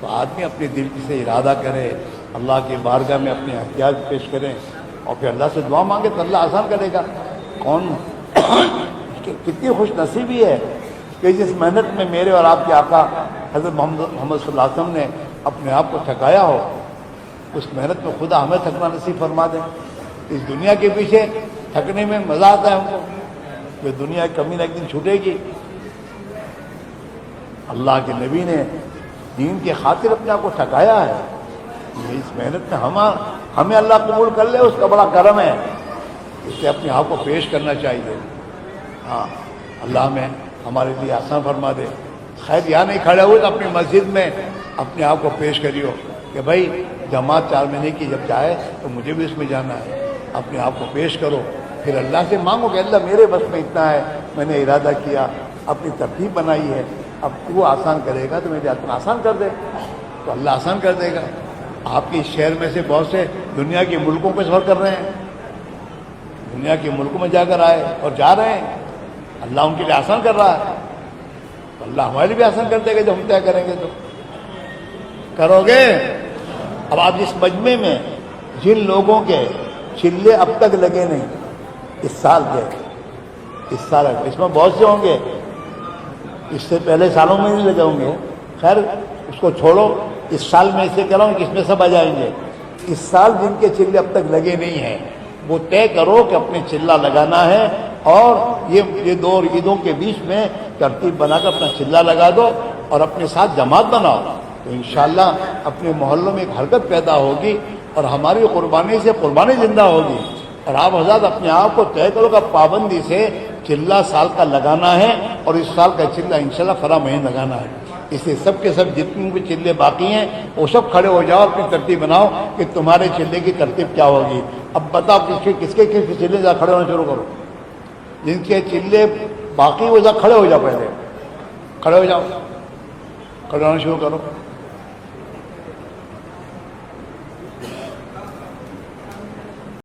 تو آدمی اپنے دل سے ارادہ کرے، اللہ کی بارگاہ میں اپنے احتیاج پیش کریں اور پھر اللہ سے دعا مانگے تو اللہ آسان کرے گا۔ کون کتنی خوش نصیبی ہے کہ جس محنت میں میرے اور آپ کے آقا حضرت محمد صلی اللہ علیہ وسلم نے اپنے آپ کو تھکایا ہو، اس محنت میں خدا ہمیں تھکنا نصیب فرما دیں۔ اس دنیا کے پیچھے تھکنے میں مزہ آتا ہے ہم کو، کہ دنیا کمی نہ ایک دن چھوٹے گی۔ اللہ کے نبی نے دین کی خاطر اپنے آپ کو تھکایا ہے، اس محنت میں ہمیں اللہ قبول کر لے، اس کا بڑا کرم ہے، اس سے اپنے آپ کو پیش کرنا چاہیے۔ ہاں اللہ میں ہمارے لیے آسان فرما دے۔ خیر یہاں نہیں کھڑے ہوئے تو اپنی مسجد میں اپنے آپ کو پیش کریو کہ بھائی جماعت 4 مہینے کی جب جائے تو مجھے بھی اس میں جانا ہے، اپنے آپ کو پیش کرو، پھر اللہ سے مانگو کہ اللہ میرے بس میں اتنا ہے، میں نے ارادہ کیا، اپنی ترتیب بنائی ہے، اب وہ آسان کرے گا تو میرے ہاتھ میں آسان کر دے، تو اللہ آسان کر دے گا۔ آپ کے شہر میں سے بہت سے دنیا کے ملکوں پہ سفر کر رہے ہیں، دنیا کے ملکوں میں جا کر آئے اور جا رہے ہیں، اللہ ان کے لیے آسان کر رہا ہے، تو اللہ ہمارے لیے بھی آسان کر دے گا جب ہم طے کریں گے تو کرو گے۔ اب آپ جس مجمع میں جن لوگوں کے چلے اب تک لگے نہیں اس سال اس میں بہت سے ہوں گے اس سے پہلے سالوں میں نہیں لگے ہوں گے، خیر اس کو چھوڑو، اس سال میں اسے کہہ رہا ہوں کہ اس میں سب آ جائیں گے۔ اس سال جن کے چلے اب تک لگے نہیں ہیں وہ طے کرو کہ اپنے چلہ لگانا ہے، اور یہ 2 عیدوں کے بیچ میں ترتیب بنا کر اپنا چلہ لگا دو اور اپنے ساتھ جماعت بناؤ، تو انشاءاللہ اپنے محلوں میں ایک حرکت پیدا ہوگی اور ہماری قربانی سے قربانی زندہ ہوگی۔ اور آپ حضرات اپنے آپ کو طے کرو کہ پابندی سے چلہ سال کا لگانا ہے، اور اس سال کا چلہ انشاءاللہ فلاں مہینے لگانا ہے۔ اس لیے سب کے سب جتنے بھی چلے باقی ہیں وہ سب کھڑے ہو جاؤ، اپنی ترتیب بناؤ کہ تمہارے چلے کی ترتیب کیا ہوگی۔ اب بتاؤ کس کے چلے جا کھڑے ہونا شروع کرو، جن کے چلے باقی وہ جا کھڑے ہو جاؤ، پہلے کھڑے ہو جاؤ، کھڑے ہونا شروع کرو۔